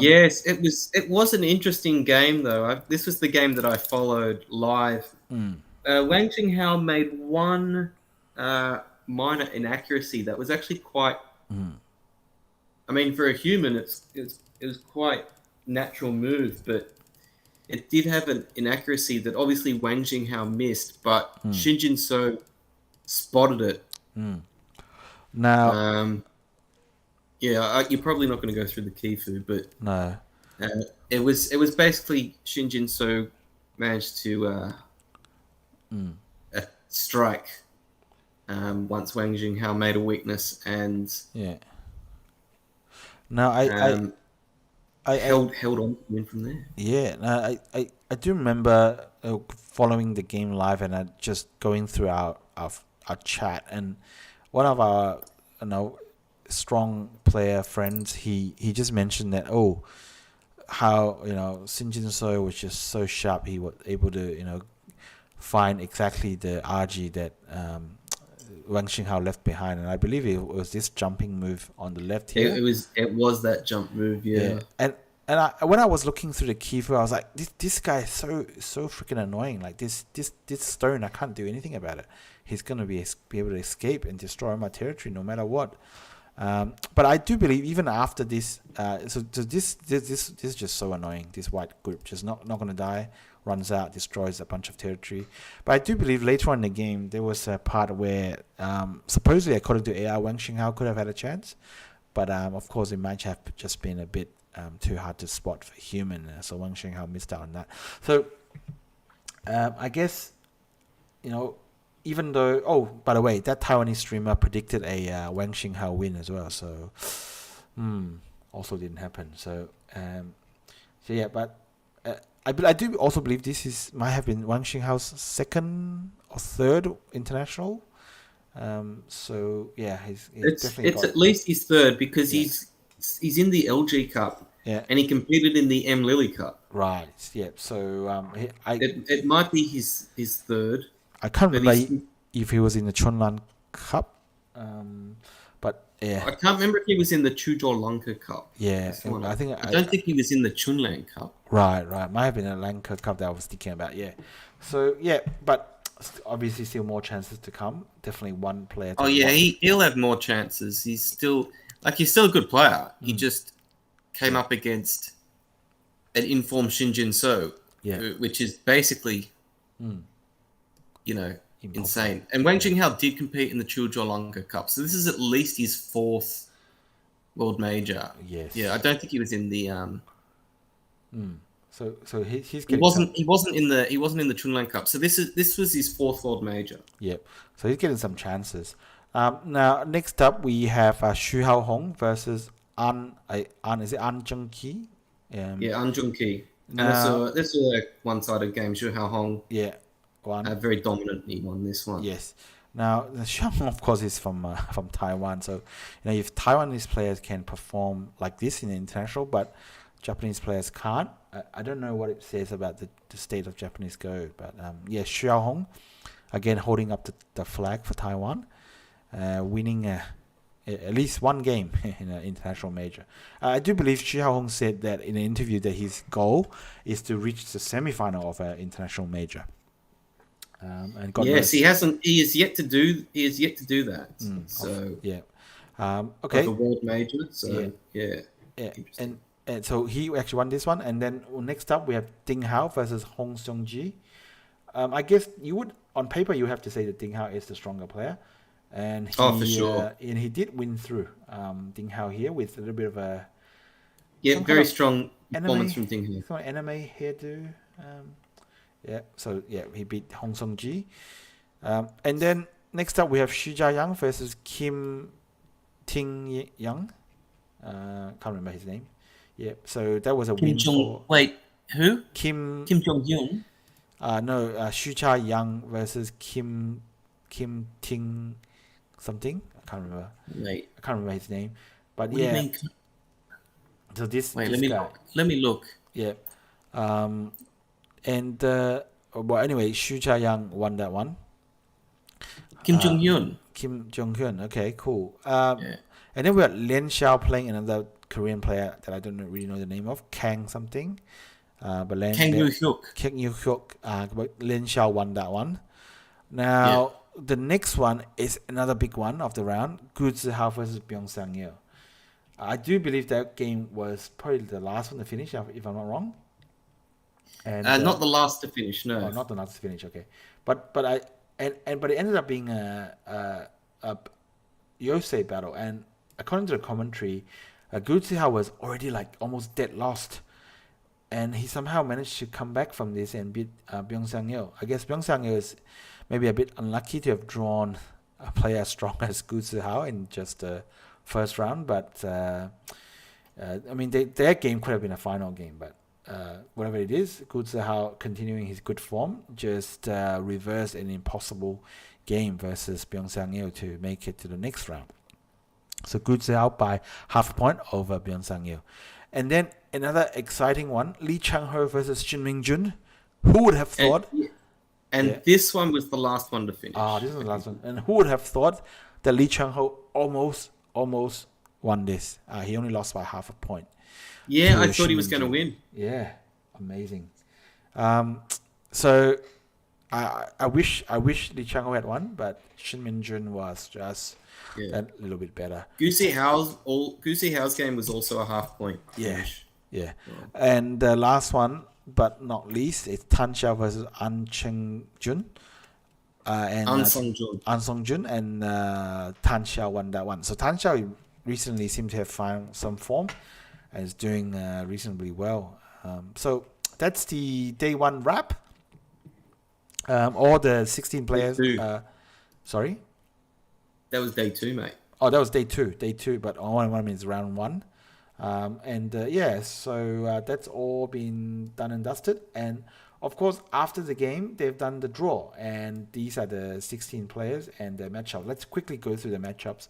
Speaker 2: Yes, it was an interesting game, though. This was the game that I followed live. Wang Xinghao made one minor inaccuracy that was actually quite. I mean, for a human, it was quite natural move, but it did have an inaccuracy that obviously Wang Xinghao missed, but Shin Jinseo spotted it.
Speaker 1: Now.
Speaker 2: You're probably not going to go through the Kifu, but
Speaker 1: no,
Speaker 2: it was basically Shin Jinseo managed to strike once Wang Xinghao made a weakness, and
Speaker 1: Now I
Speaker 2: held on to win from there.
Speaker 1: Yeah, I do remember following the game live and just going through our chat, and one of our strong player friends, he just mentioned that how Shin Jinseo was just so sharp, he was able to find exactly the RG that Wang Xinghao left behind, and I believe it was this jumping move on the left here.
Speaker 2: It was that jump move, yeah.
Speaker 1: And And when I was looking through the keyframe, I was like, this guy is so freaking annoying. Like this stone, I can't do anything about it. He's gonna be able to escape and destroy my territory no matter what. But I do believe even after this, so this is just so annoying. This white group just not gonna die, runs out, destroys a bunch of territory. But I do believe later on in the game there was a part where supposedly according to AI, Wang Xinghao could have had a chance, but of course it might have just been a bit too hard to spot for human. So Wang Xinghao missed out on that. So I guess even though, by the way, that Taiwanese streamer predicted a Wang Xinghao win as well, so also didn't happen. So yeah, but I do also believe this might have been Wang Xinghao's second or third international. So yeah, he's definitely
Speaker 2: at least his third because he's in the LG Cup.
Speaker 1: Yeah.
Speaker 2: And he competed in the M Lily Cup.
Speaker 1: Right. Yeah. So
Speaker 2: it might be his third.
Speaker 1: I can't remember if he was in the Chunlan Cup, but yeah.
Speaker 2: I can't remember if he was in the Chujo-Lanka Cup.
Speaker 1: Yeah,
Speaker 2: I don't think he was in the Chunlan Cup.
Speaker 1: Right. Might have been a Lanka Cup that I was thinking about. Yeah. So yeah, but obviously still more chances to come. Definitely one player.
Speaker 2: He'll have more chances. He's still a good player. He just came up against an informed Shin Jinseo, which is basically, insane. And Wang Xinghao did compete in the Chujo-Lanka Cup, so this is at least his fourth World Major.
Speaker 1: Yes.
Speaker 2: Yeah, I don't think he was in the.
Speaker 1: So he's
Speaker 2: he wasn't in the Chunlan Cup. So this was his fourth World Major.
Speaker 1: Yep. So he's getting some chances. Now next up we have Xu Haohong versus An Zhengqi?
Speaker 2: An Zhengqi. And this is a one-sided game. Xu Haohong.
Speaker 1: Yeah.
Speaker 2: Very dominantly won this one.
Speaker 1: Yes. Now, Xu Haohong, of course, is from Taiwan. So, if Taiwanese players can perform like this in the international, but Japanese players can't, I don't know what it says about the state of Japanese Go. But Xu Haohong, again, holding up the flag for Taiwan, winning at least one game in an international major. I do believe Xu Haohong said that in an interview that his goal is to reach the semi-final of an international major. And God knows.
Speaker 2: He is yet to do that.
Speaker 1: Okay.
Speaker 2: Like a world major. So yeah.
Speaker 1: And so he actually won this one. And then next up we have Xinghao versus Hong Seong-ji. I guess on paper you have to say that Xinghao is the stronger player. And
Speaker 2: for sure.
Speaker 1: And he did win through Xinghao here with a little bit of a
Speaker 2: very strong performance from Xinghao.
Speaker 1: Some anime hairdo. He beat Hong Seong-ji. And then next up we have Xu Jiayang versus Kim Ting-yang. Can't remember his name. Yeah, so that was a win for...
Speaker 2: Wait, who?
Speaker 1: Kim
Speaker 2: Jong-hyun?
Speaker 1: No, Xu Jiayang versus Kim Ting something. I can't remember.
Speaker 2: Wait.
Speaker 1: I can't remember his name. But
Speaker 2: what do you mean?
Speaker 1: So this
Speaker 2: Wait,
Speaker 1: this guy.
Speaker 2: Let me look.
Speaker 1: Yeah. And anyway, Xu Jiayang won that one.
Speaker 2: Kim
Speaker 1: Jong-hyun. Okay, cool. And then we had Lin Xiao playing another Korean player that I don't really know the name of, Kang something. Kang Yu-hyuk. But Lin Xiao won that one. Now, the next one is another big one of the round, Gu Zihao versus Byung Sang-yeol. I do believe that game was probably the last one to finish, if I'm not wrong.
Speaker 2: And not the last to finish, no.
Speaker 1: Oh, not the last to finish, okay. But it ended up being a Yosei battle, and according to the commentary, Gu Zihao was already almost dead lost, and he somehow managed to come back from this and beat Byung Sang-yeol. I guess Byung Sang-yeol is maybe a bit unlucky to have drawn a player as strong as Gu Zihao in just the first round, but their game could have been a final game, but whatever it is, Gu Zihao continuing his good form just reversed an impossible game versus Byung Sang-yeol to make it to the next round. So Gu Zihao by half a point over Byung Sang-yeol. And then another exciting one, Lee Chang-ho versus Shin Min-jun. Who would have thought?
Speaker 2: And this one was the last one to finish.
Speaker 1: This is the last one. And who would have thought that Lee Chang-ho almost won this? He only lost by half a point.
Speaker 2: Yeah, I
Speaker 1: to
Speaker 2: thought he was
Speaker 1: Shin
Speaker 2: going to
Speaker 1: Jinseo.
Speaker 2: win.
Speaker 1: Yeah, amazing. So I wish Li Chang'o had won, but Shin Min-jun was just
Speaker 2: Yeah.
Speaker 1: that little bit better.
Speaker 2: Goosey Howe's game was also a half point
Speaker 1: Yeah,
Speaker 2: finish.
Speaker 1: yeah.
Speaker 2: Well,
Speaker 1: And the last one, but not least, is Tan Xiao versus An Cheng-jun. And
Speaker 2: An Song-jun.
Speaker 1: An Song-jun and Tan Xiao won that one. So Tan Xiao recently seemed to have found some form and is doing reasonably well. So that's the day one wrap. All the 16 players. Sorry?
Speaker 2: That was day 2, mate.
Speaker 1: Oh, that was day two, but all one means round one. So that's all been done and dusted. And of course, after the game, they've done the draw, and these are the 16 players and the matchup. Let's quickly go through the matchups.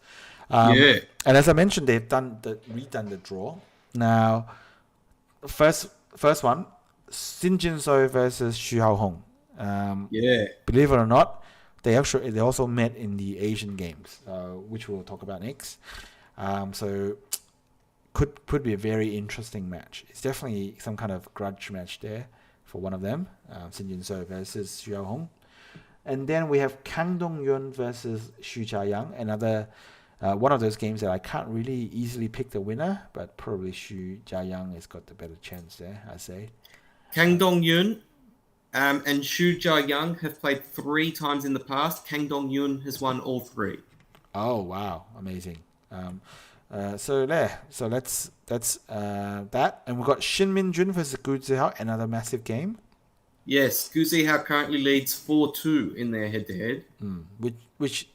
Speaker 1: And as I mentioned, they've redone the draw. Now, first one, Shin Jinseo versus Xu Haohong. Believe it or not, they also met in the Asian Games, which we'll talk about next. So could be a very interesting match. It's definitely some kind of grudge match there for one of them, Shin Jinseo versus Xu Haohong. And then we have Kang Dong-yun versus Xu Jiayang, another one of those games that I can't really easily pick the winner, but probably Xu Jiayang has got the better chance there, I say.
Speaker 2: Kang Dong-yun and Xu Jiayang have played 3 times in the past. Kang Dong-yun has won all 3.
Speaker 1: Oh wow, amazing. So that's that, and we've got Shin Min-jun versus Gu Zihao, another massive game.
Speaker 2: Yes, Gu Zihao currently leads 4-2 in their head-to-head.
Speaker 1: Which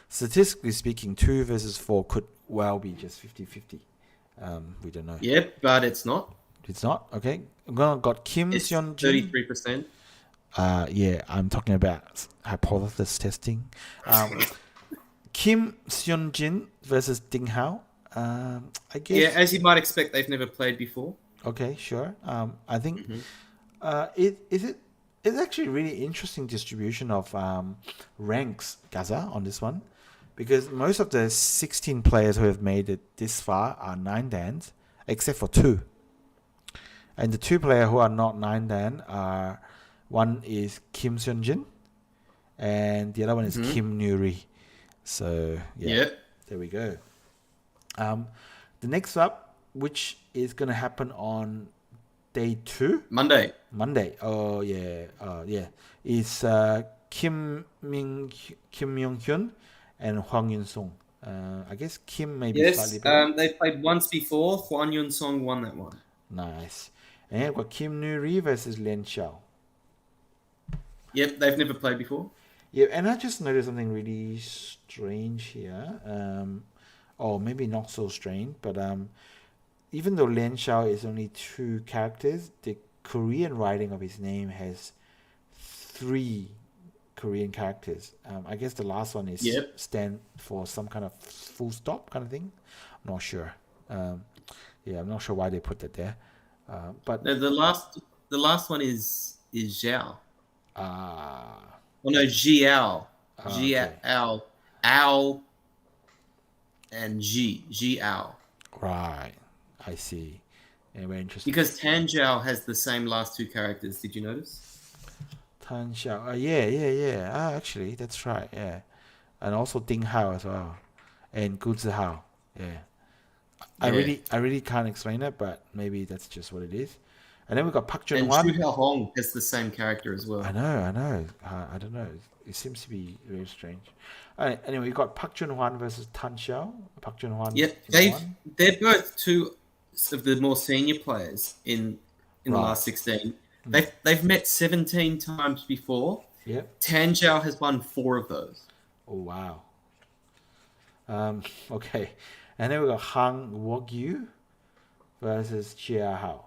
Speaker 1: statistically speaking, 2 versus 4 could well be just 50-50. We don't know.
Speaker 2: Yep, but it's not.
Speaker 1: It's not? Okay. Got Kim
Speaker 2: It's
Speaker 1: Seon-jin.
Speaker 2: 33%.
Speaker 1: Yeah, I'm talking about hypothesis testing. Kim Seon-jin versus Ding Hao. I guess.
Speaker 2: Yeah, as you might expect, they've never played before.
Speaker 1: Okay, sure. I think it's actually a really interesting distribution of ranks, Gaza, on this one, because most of the 16 players who have made it this far are 9 dans, except for 2. And the 2 players who are not 9 dan are, one is Kim Seon-jin, and the other one is Kim Nuri. So there we go. The next up, which is going to happen on day 2,
Speaker 2: Monday.
Speaker 1: Oh yeah, is Kim Myung-hyun and Hwang Yun-sung. I guess Kim may be slightly better.
Speaker 2: They played once before. Hwang Yun-sung won that one.
Speaker 1: Nice. And we've got Kim Nuri versus Lien Xiao.
Speaker 2: Yep, they've never played before.
Speaker 1: Yeah, and I just noticed something really strange here. Or maybe not so strange, but even though Lien Xiao is only 2 characters, the Korean writing of his name has 3 Korean characters. I guess the last one is stand for some kind of full stop kind of thing. I'm not sure. I'm not sure why they put that there. But
Speaker 2: no, the last one is Zhao.
Speaker 1: Oh
Speaker 2: no, Jiao.
Speaker 1: Okay.
Speaker 2: Jiao. Ao. And Jiao.
Speaker 1: Right, I see. Yeah, very interesting.
Speaker 2: Because Tan Zhao has the same last 2 characters. Did you notice?
Speaker 1: Tan Xiao. Yeah. Actually, that's right. Yeah, and also Ding Hao as well, and Gu Zihao. Yeah. I really can't explain it, but maybe that's just what it is. And then we've got Park Jun-hwan.
Speaker 2: And Xu Haohong has the same character as well.
Speaker 1: I know. I don't know. It seems to be very strange. Anyway, we've got Park Jun-hwan versus Tan Xiao. Park Jun-hwan.
Speaker 2: Yep, they're both 2 of the more senior players in the last 16. They've met 17 times before.
Speaker 1: Yep.
Speaker 2: Tan Zhao has won 4 of those.
Speaker 1: Oh wow. Okay. And then we got Han Wogyu versus Chia Hao.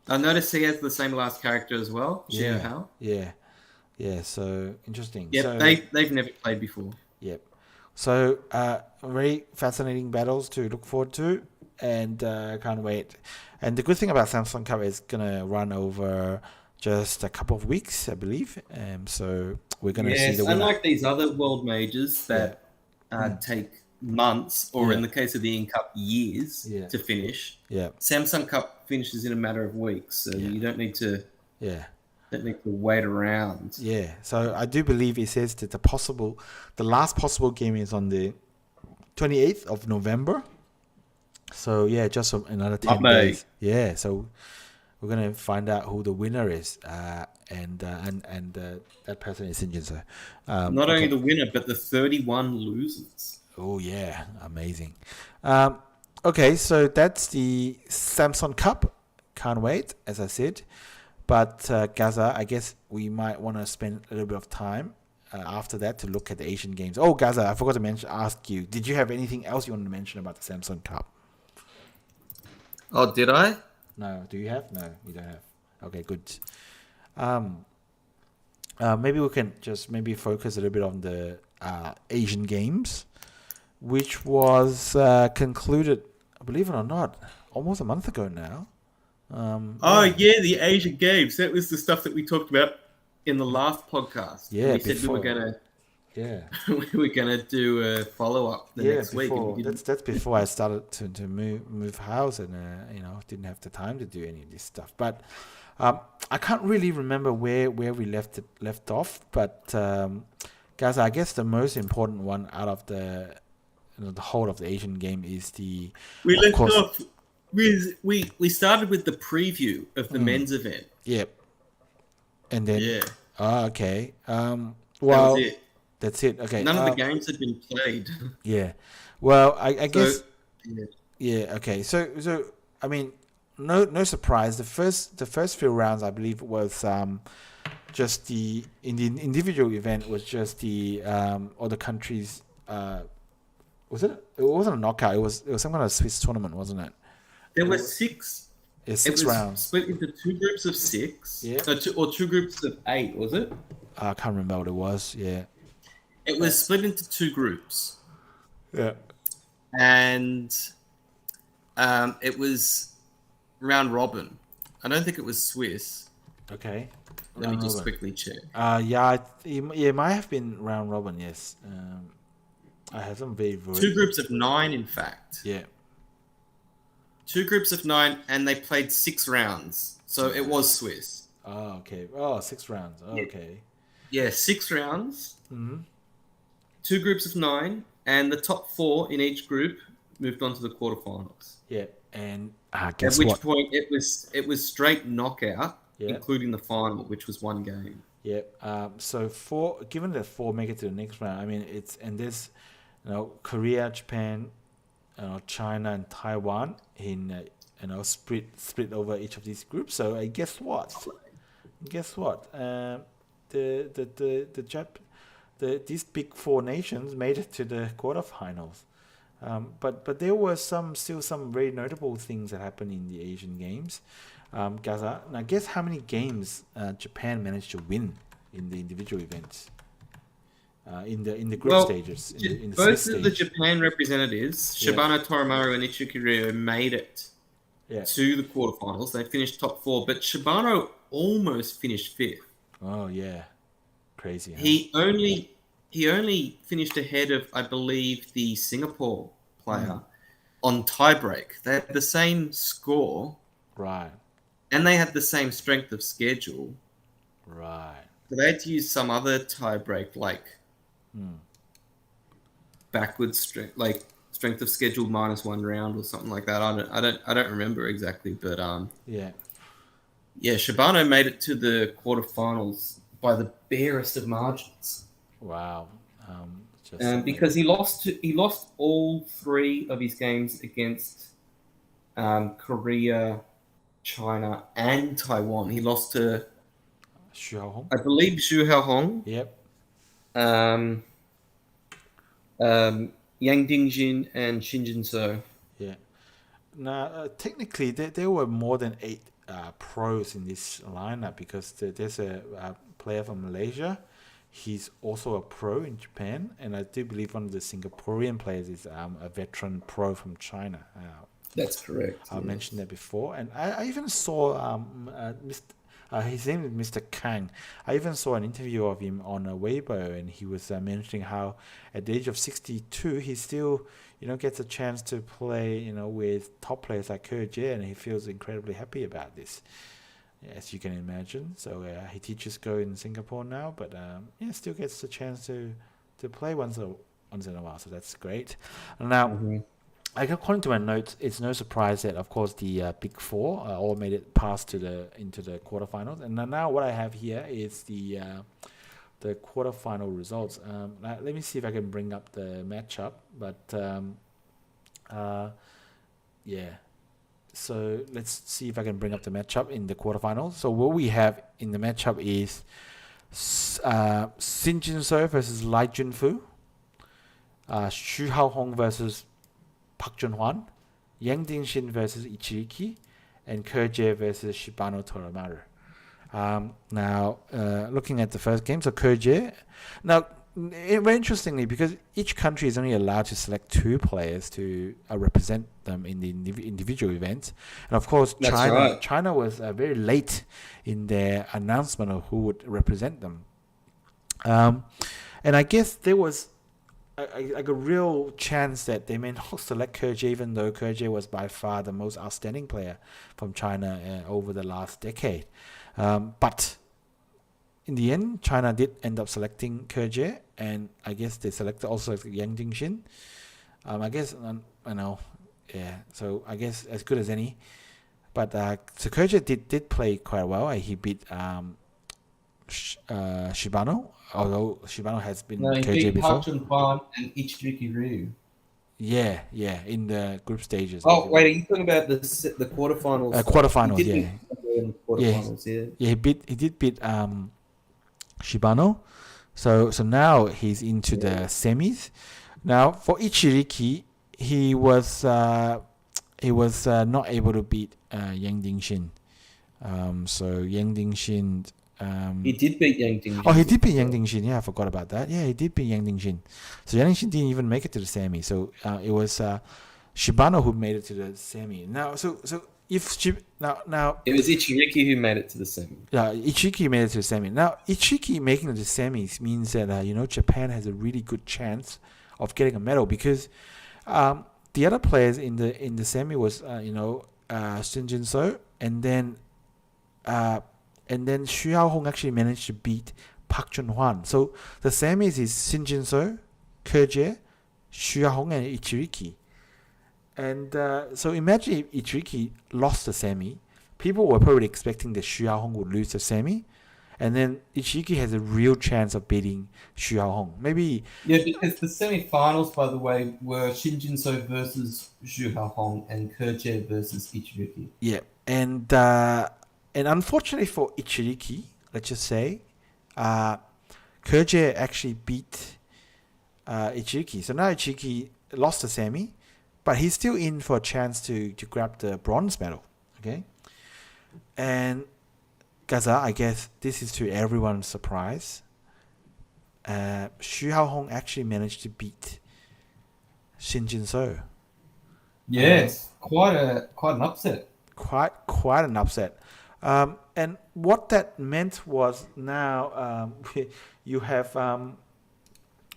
Speaker 2: I noticed he has the same last character as well, Chia Hao.
Speaker 1: Yeah, so interesting.
Speaker 2: Yep,
Speaker 1: so,
Speaker 2: they've never played before.
Speaker 1: Yep. So very fascinating battles to look forward to, and can't wait. And the good thing about Samsung Cup is gonna run over just a couple of weeks, I believe. So we're gonna see the winner.
Speaker 2: Unlike these other world majors that take months, or
Speaker 1: Yeah.
Speaker 2: in the case of the In Cup, years
Speaker 1: Yeah.
Speaker 2: to finish.
Speaker 1: Yeah.
Speaker 2: Samsung Cup finishes in a matter of weeks, so
Speaker 1: Yeah.
Speaker 2: you don't need to
Speaker 1: Yeah.
Speaker 2: wait around.
Speaker 1: Yeah. So I do believe it says that the last possible game is on the 28th of November. So yeah, just another 10
Speaker 2: mate.
Speaker 1: days. Yeah. So we're gonna find out who the winner is, and that person is Shin Jinseo.
Speaker 2: Not only
Speaker 1: Okay.
Speaker 2: the winner, but the 31 losers.
Speaker 1: Oh yeah, amazing. Okay, so that's the Samsung Cup. Can't wait, as I said. But Gaza, I guess we might want to spend a little bit of time after that to look at the Asian Games. Oh, Gaza, I forgot to ask you. Did you have anything else you wanted to mention about the Samsung Cup?
Speaker 2: Oh, did I?
Speaker 1: No. Do you have? No, you don't have. Okay, good. Maybe we can just focus a little bit on the Asian Games, which was concluded, believe it or not, almost a month ago now.
Speaker 2: The Asian Games. That was the stuff that we talked about in the last podcast.
Speaker 1: Yeah,
Speaker 2: we said we were gonna do a follow up next week. And we didn't.
Speaker 1: That's before I started to move house, and didn't have the time to do any of this stuff. But I can't really remember where we left off. But guys, I guess the most important one out of the whole of the Asian game is the.
Speaker 2: We left off. We started with the preview of the men's event.
Speaker 1: Yep. And then.
Speaker 2: Yeah.
Speaker 1: Okay.
Speaker 2: Well,
Speaker 1: that was it. That's it. Okay.
Speaker 2: None of the games had been played.
Speaker 1: Yeah. Well, I guess. Yeah. Okay. So I mean, no surprise. The first few rounds, I believe, was just in the individual event was just the other countries. Was it? It wasn't a knockout. It was some kind of Swiss tournament, wasn't it?
Speaker 2: There were six.
Speaker 1: Six
Speaker 2: it was
Speaker 1: rounds.
Speaker 2: Split into two groups of six.
Speaker 1: Yeah.
Speaker 2: Two groups of 8, was it?
Speaker 1: I can't remember what it was. Yeah.
Speaker 2: It was split into two groups.
Speaker 1: Yeah.
Speaker 2: And it was round robin. I don't think it was Swiss.
Speaker 1: Okay.
Speaker 2: Let me just quickly check.
Speaker 1: It might have been round robin. Yes. I have some very
Speaker 2: two groups of 9, in fact.
Speaker 1: Yeah.
Speaker 2: 2 groups of 9, and they played 6 rounds. So it was Swiss.
Speaker 1: Oh, okay. Oh, 6 rounds. Oh, okay.
Speaker 2: Yeah, 6 rounds.
Speaker 1: Mm-hmm.
Speaker 2: 2 groups of 9, and the top 4 in each group moved on to the quarterfinals.
Speaker 1: Yeah, and
Speaker 2: guess at which point it was straight knockout, including the final, which was 1 game.
Speaker 1: Yeah. So given that 4 make it to the next round, I mean there's Korea, Japan, China and Taiwan in split over each of these groups. So guess what? These big 4 nations made it to the quarterfinals. But there were still some very notable things that happened in the Asian Games. Gaza, now guess how many games Japan managed to win in the individual events? In the group stages. In the
Speaker 2: both of the Japan representatives, Shibano Toramaru and Ichikiryu, made it to the quarterfinals. They finished top 4, but Shibano almost finished 5th.
Speaker 1: Oh yeah, crazy. Huh?
Speaker 2: He only finished ahead of, I believe, the Singapore player on tiebreak. They had the same score,
Speaker 1: right?
Speaker 2: And they had the same strength of schedule,
Speaker 1: right?
Speaker 2: So they had to use some other tiebreak, like backwards strength, like strength of schedule -1 round or something like that. I don't remember exactly, but Shibano made it to the quarterfinals by the barest of margins.
Speaker 1: Wow.
Speaker 2: Because he lost all 3 of his games against Korea, China, and Taiwan. He lost to I believe Xu Haohong.
Speaker 1: Yep.
Speaker 2: Yang Dingjin and Shin Jinseo.
Speaker 1: Yeah. Now, technically, there were more than 8 pros in this lineup because there's a player from Malaysia. He's also a pro in Japan, and I do believe one of the Singaporean players is a veteran pro from China.
Speaker 2: That's correct.
Speaker 1: I mentioned that before, and I even saw His name is Mr. Kang. I even saw an interview of him on Weibo, and he was mentioning how at the age of 62, he still, gets a chance to play, with top players like Kerr, and he feels incredibly happy about this, as you can imagine. So he teaches Go in Singapore now, but still gets the chance to play once in a while. So that's great. Now. According to my notes, it's no surprise that, of course, the Big Four all made it past into the quarterfinals. And now what I have here is the quarterfinal results. Let me see if I can bring up the matchup. But so let's see if I can bring up the matchup in the quarterfinals. So what we have in the matchup is Shin Jinseo versus Lai Junfu, Xu Hong versus Park Junhwan, Yang Dingshin versus Ichiriki, and Kerr versus Shibano Toramaru. Now, looking at the first game, so Kerr. Now, very interestingly, because each country is only allowed to select 2 players to represent them in the individual events, and of course, China was very late in their announcement of who would represent them. And I guess there was like a real chance that they may not select Kerr, even though Kerr was by far the most outstanding player from China over the last decade. But in the end, China did end up selecting Kerr, and I guess they also selected Yang Dingshin. I guess, so I guess as good as any. But so Kerr did play quite well. He beat Shibano, although Shibano has been KJ before.
Speaker 3: Park Junhwan and Ichiriki Ryu.
Speaker 1: Yeah, in the group stages.
Speaker 2: Oh, wait, are you talking about the quarterfinals?
Speaker 1: Quarterfinals, yeah.
Speaker 2: In the quarterfinals,
Speaker 1: yeah. He did beat Shibano. So now he's into the semis. Now for Ichiriki, he was not able to beat Yang Dingshin. So Yang Dingshin.
Speaker 2: He did beat Yang Dingshin.
Speaker 1: Oh, he did beat Yang Dingshin. Yeah, I forgot about that. Yeah, he did beat Yang Dingshin. So Yang Dingshin didn't even make it to the semi. So it was Shibano who made it to the semi. Now, so if now
Speaker 2: it was Ichiriki who made it to the semi.
Speaker 1: Yeah, Ichiriki made it to the semi. Now, Ichiriki making it to the semis means that Japan has a really good chance of getting a medal, because the other players in the semi was Shin Jinseo, and then Xu Hong actually managed to beat Park Junhwan. So the semis is Shin Jinseo, Kerr, Xu Hong, and Ichiriki. And so imagine if Ichiriki lost the semi. People were probably expecting that Xu Hong would lose the semi, and then Ichiriki has a real chance of beating Xu Hong. Maybe.
Speaker 3: Yeah, because the semi-finals, by the way, were Shin Jinseo versus Xu Hong and Kerr versus Ichiriki.
Speaker 1: Yeah, and unfortunately for Ichiriki, let's just say, Kerr actually beat Ichiriki. So now Ichiriki lost the semi, but he's still in for a chance to grab the bronze medal. Okay, and Gaza, I guess this is to everyone's surprise. Xu Hong actually managed to beat Shin Jinseo.
Speaker 3: Yes, quite an upset.
Speaker 1: Quite an upset. And what that meant was now you have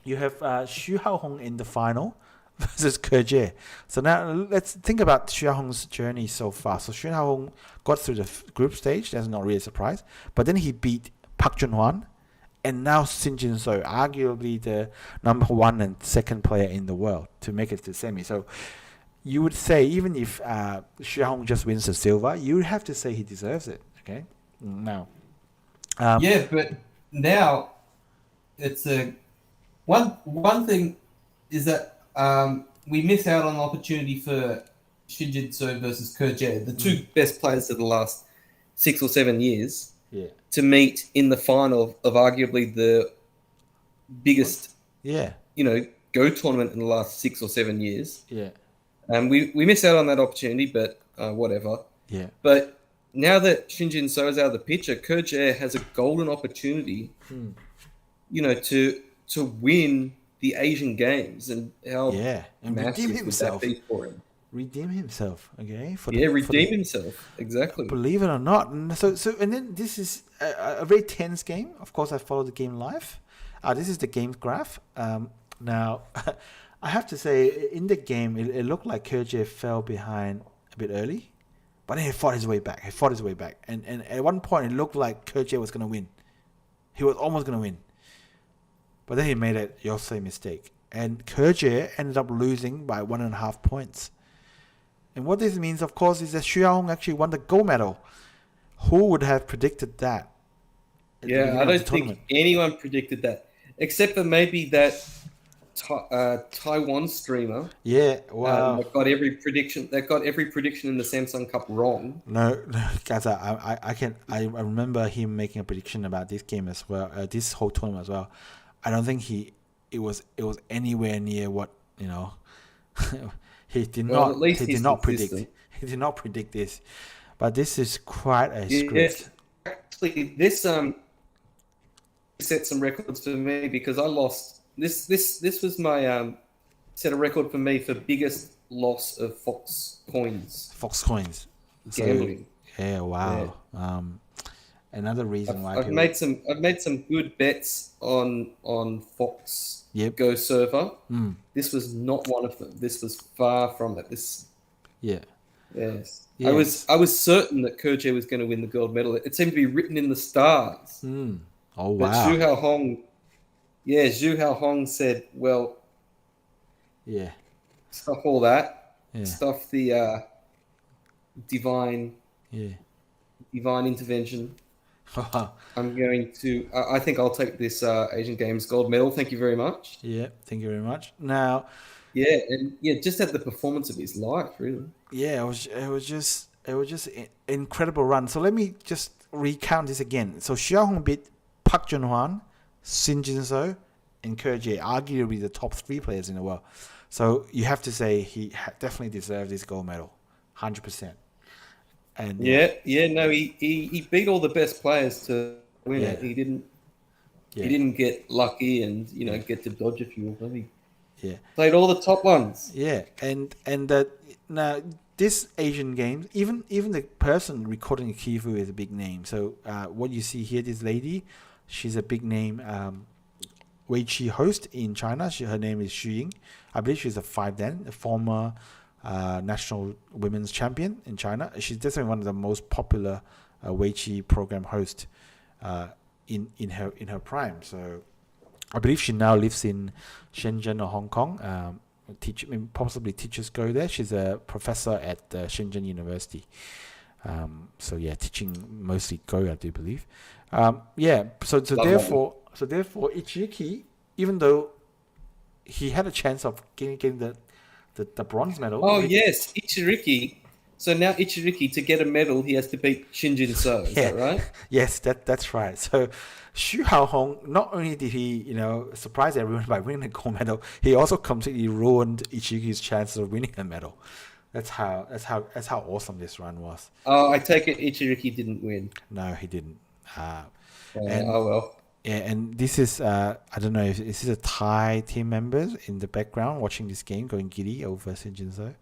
Speaker 1: Xu Hong in the final versus Kerr. So now let's think about Xu Hong's journey so far. So Xu Hong got through the group stage. That's not really a surprise. But then he beat Park Junhwan, and now Shin Jinseo, arguably the number 1 and 2nd player in the world, to make it to semi. So you would say, even if Xu Hong just wins the silver, you would have to say he deserves it. Okay, now.
Speaker 3: But now it's one thing is that we miss out on an opportunity for Shin Jinseo versus Kerr, the 2 best players of the last 6 or 7 years, to meet in the final of arguably the biggest, Go tournament in the last 6 or 7 years.
Speaker 1: Yeah.
Speaker 3: We miss out on that opportunity, but whatever.
Speaker 1: Yeah.
Speaker 3: But now that Shin Jinseo is out of the picture, Kerr has a golden opportunity, to win the Asian Games, and how
Speaker 1: and
Speaker 3: massive
Speaker 1: redeem
Speaker 3: would
Speaker 1: himself.
Speaker 3: that be for him?
Speaker 1: redeem himself. Okay,
Speaker 2: redeem himself. Exactly.
Speaker 1: Believe it or not. And and then this is a very tense game. Of course, I followed the game live. This is the game graph. Now, I have to say, in the game, it looked like Kerje fell behind a bit early, but then he fought his way back. And at one point, it looked like Kerje was going to win. He was almost going to win. But then he made a Yosei mistake. And Kerje ended up losing by 1.5 points. And what this means, of course, is that Xiaohong actually won the gold medal. Who would have predicted that?
Speaker 2: Yeah, I don't think anyone predicted that, except for maybe that Taiwan streamer.
Speaker 1: Yeah, wow.
Speaker 2: That got every prediction in the Samsung Cup wrong.
Speaker 1: No, guys, I remember him making a prediction about this game as well, this whole tournament as well. I don't think it was anywhere near what, he did not predict this. But this is quite a script.
Speaker 2: Yes. Actually, this set some records for me because I lost. This was my set a record for me for biggest loss of Fox coins. Gambling.
Speaker 1: So, yeah, wow. Yeah. Another reason why
Speaker 2: I've made some good bets on Fox Go server. This was not one of them. This was far from it. Yes. Yeah. I was certain that Kerje was going to win the gold medal. It seemed to be written in the stars.
Speaker 1: Oh, wow.
Speaker 2: But Zhu Haohong said, well, stuff all that. Yeah. Stuff the divine intervention. I'm going to. I think I'll take this Asian Games gold medal. Thank you very much.
Speaker 1: Yeah, thank you very much. Now,
Speaker 2: just had the performance of his life, really.
Speaker 1: Yeah, it was just an incredible run. So let me just recount this again. So Xiaohong beat Park Junhwan, Shin Jinseo, and Kerje, arguably the top 3 players in the world. So you have to say he definitely deserved this gold medal, 100%. And he beat all the best players to win it. He didn't get lucky and get to dodge a few of them. He played all the top ones. Yeah, and now this Asian Games, even the person recording Kifu is a big name. So what you see here, this lady, she's a big name Weiqi host in China. Her name is Xu Ying. I believe she's a 5Dan, a former national women's champion in China. She's definitely one of the most popular Weiqi program hosts in her prime. So I believe she now lives in Shenzhen or Hong Kong. Possibly teachers go there. She's a professor at Shenzhen University. Teaching mostly Go, I do believe. So therefore Ichiki, even though he had a chance of getting the bronze medal.
Speaker 2: Oh yes, Ichiriki. So now Ichiriki, to get a medal, he has to beat Shin Jinseo. Is that right?
Speaker 1: Yes, that's right. So Xu Haohong, not only did he, surprise everyone by winning the gold medal, he also completely ruined Ichiriki's chances of winning a medal. That's how awesome this run was.
Speaker 2: Oh, I take it Ichiriki didn't win.
Speaker 1: No, he didn't.
Speaker 2: Oh well.
Speaker 1: Yeah, and this is I don't know if this is a Thai team members in the background watching this game, going giddy over Shin Jinseo,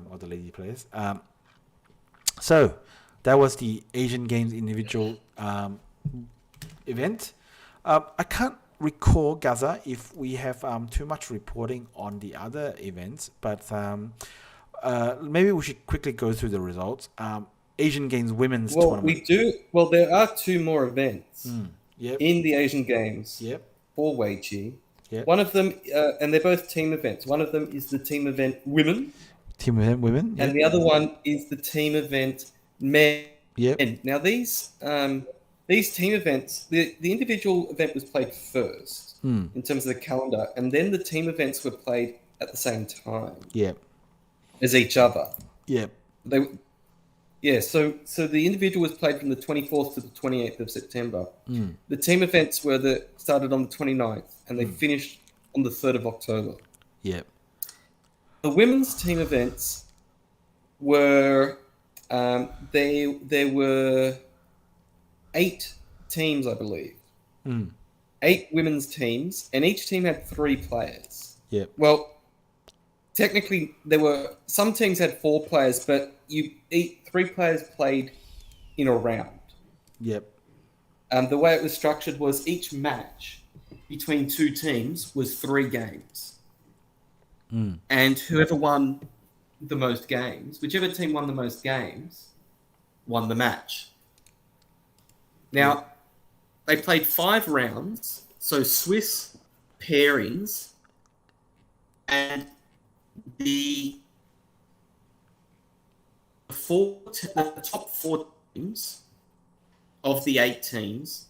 Speaker 1: or the lady players. So that was the Asian Games individual event. I can't recall, Gaza, if we have too much reporting on the other events, but maybe we should quickly go through the results. Asian Games women's tournament.
Speaker 2: We do. Well, there are 2 more events. In the Asian Games for Weiqi. One of them, and they're both team events. One of them is the team event women. And the other one is the team event men. Now these team events, the individual event was played first in terms of the calendar, and then the team events were played at the same time. As each other. So the individual was played from the 24th to the 28th of September. The team events started on the 29th and they finished on the 3rd of October. The women's team events were there were 8 teams, I believe. 8 women's teams, and each team had 3 players.
Speaker 1: Yep.
Speaker 2: Well, technically there were some teams had 4 players, but 3 players played in a round.
Speaker 1: Yep.
Speaker 2: The way it was structured was each match between 2 teams was 3 games. And whoever won the most games, whichever team won the most games, won the match. Now, they played 5 rounds, so Swiss pairings, and the top 4 teams of the 8 teams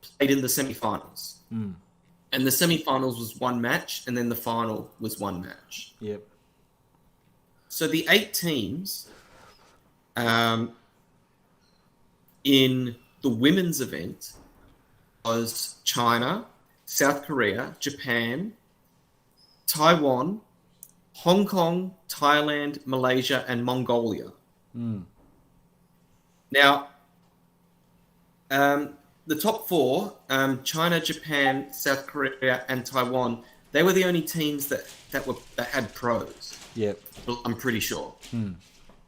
Speaker 2: played in the semi-finals. And the semi-finals was 1 match, and then the final was 1 match.
Speaker 1: Yep.
Speaker 2: So the 8 teams in the women's event was China, South Korea, Japan, Taiwan, Hong Kong, Thailand, Malaysia, and Mongolia. Now, the top 4, China, Japan, South Korea, and Taiwan, they were the only teams that had pros.
Speaker 1: Yep.
Speaker 2: I'm pretty sure.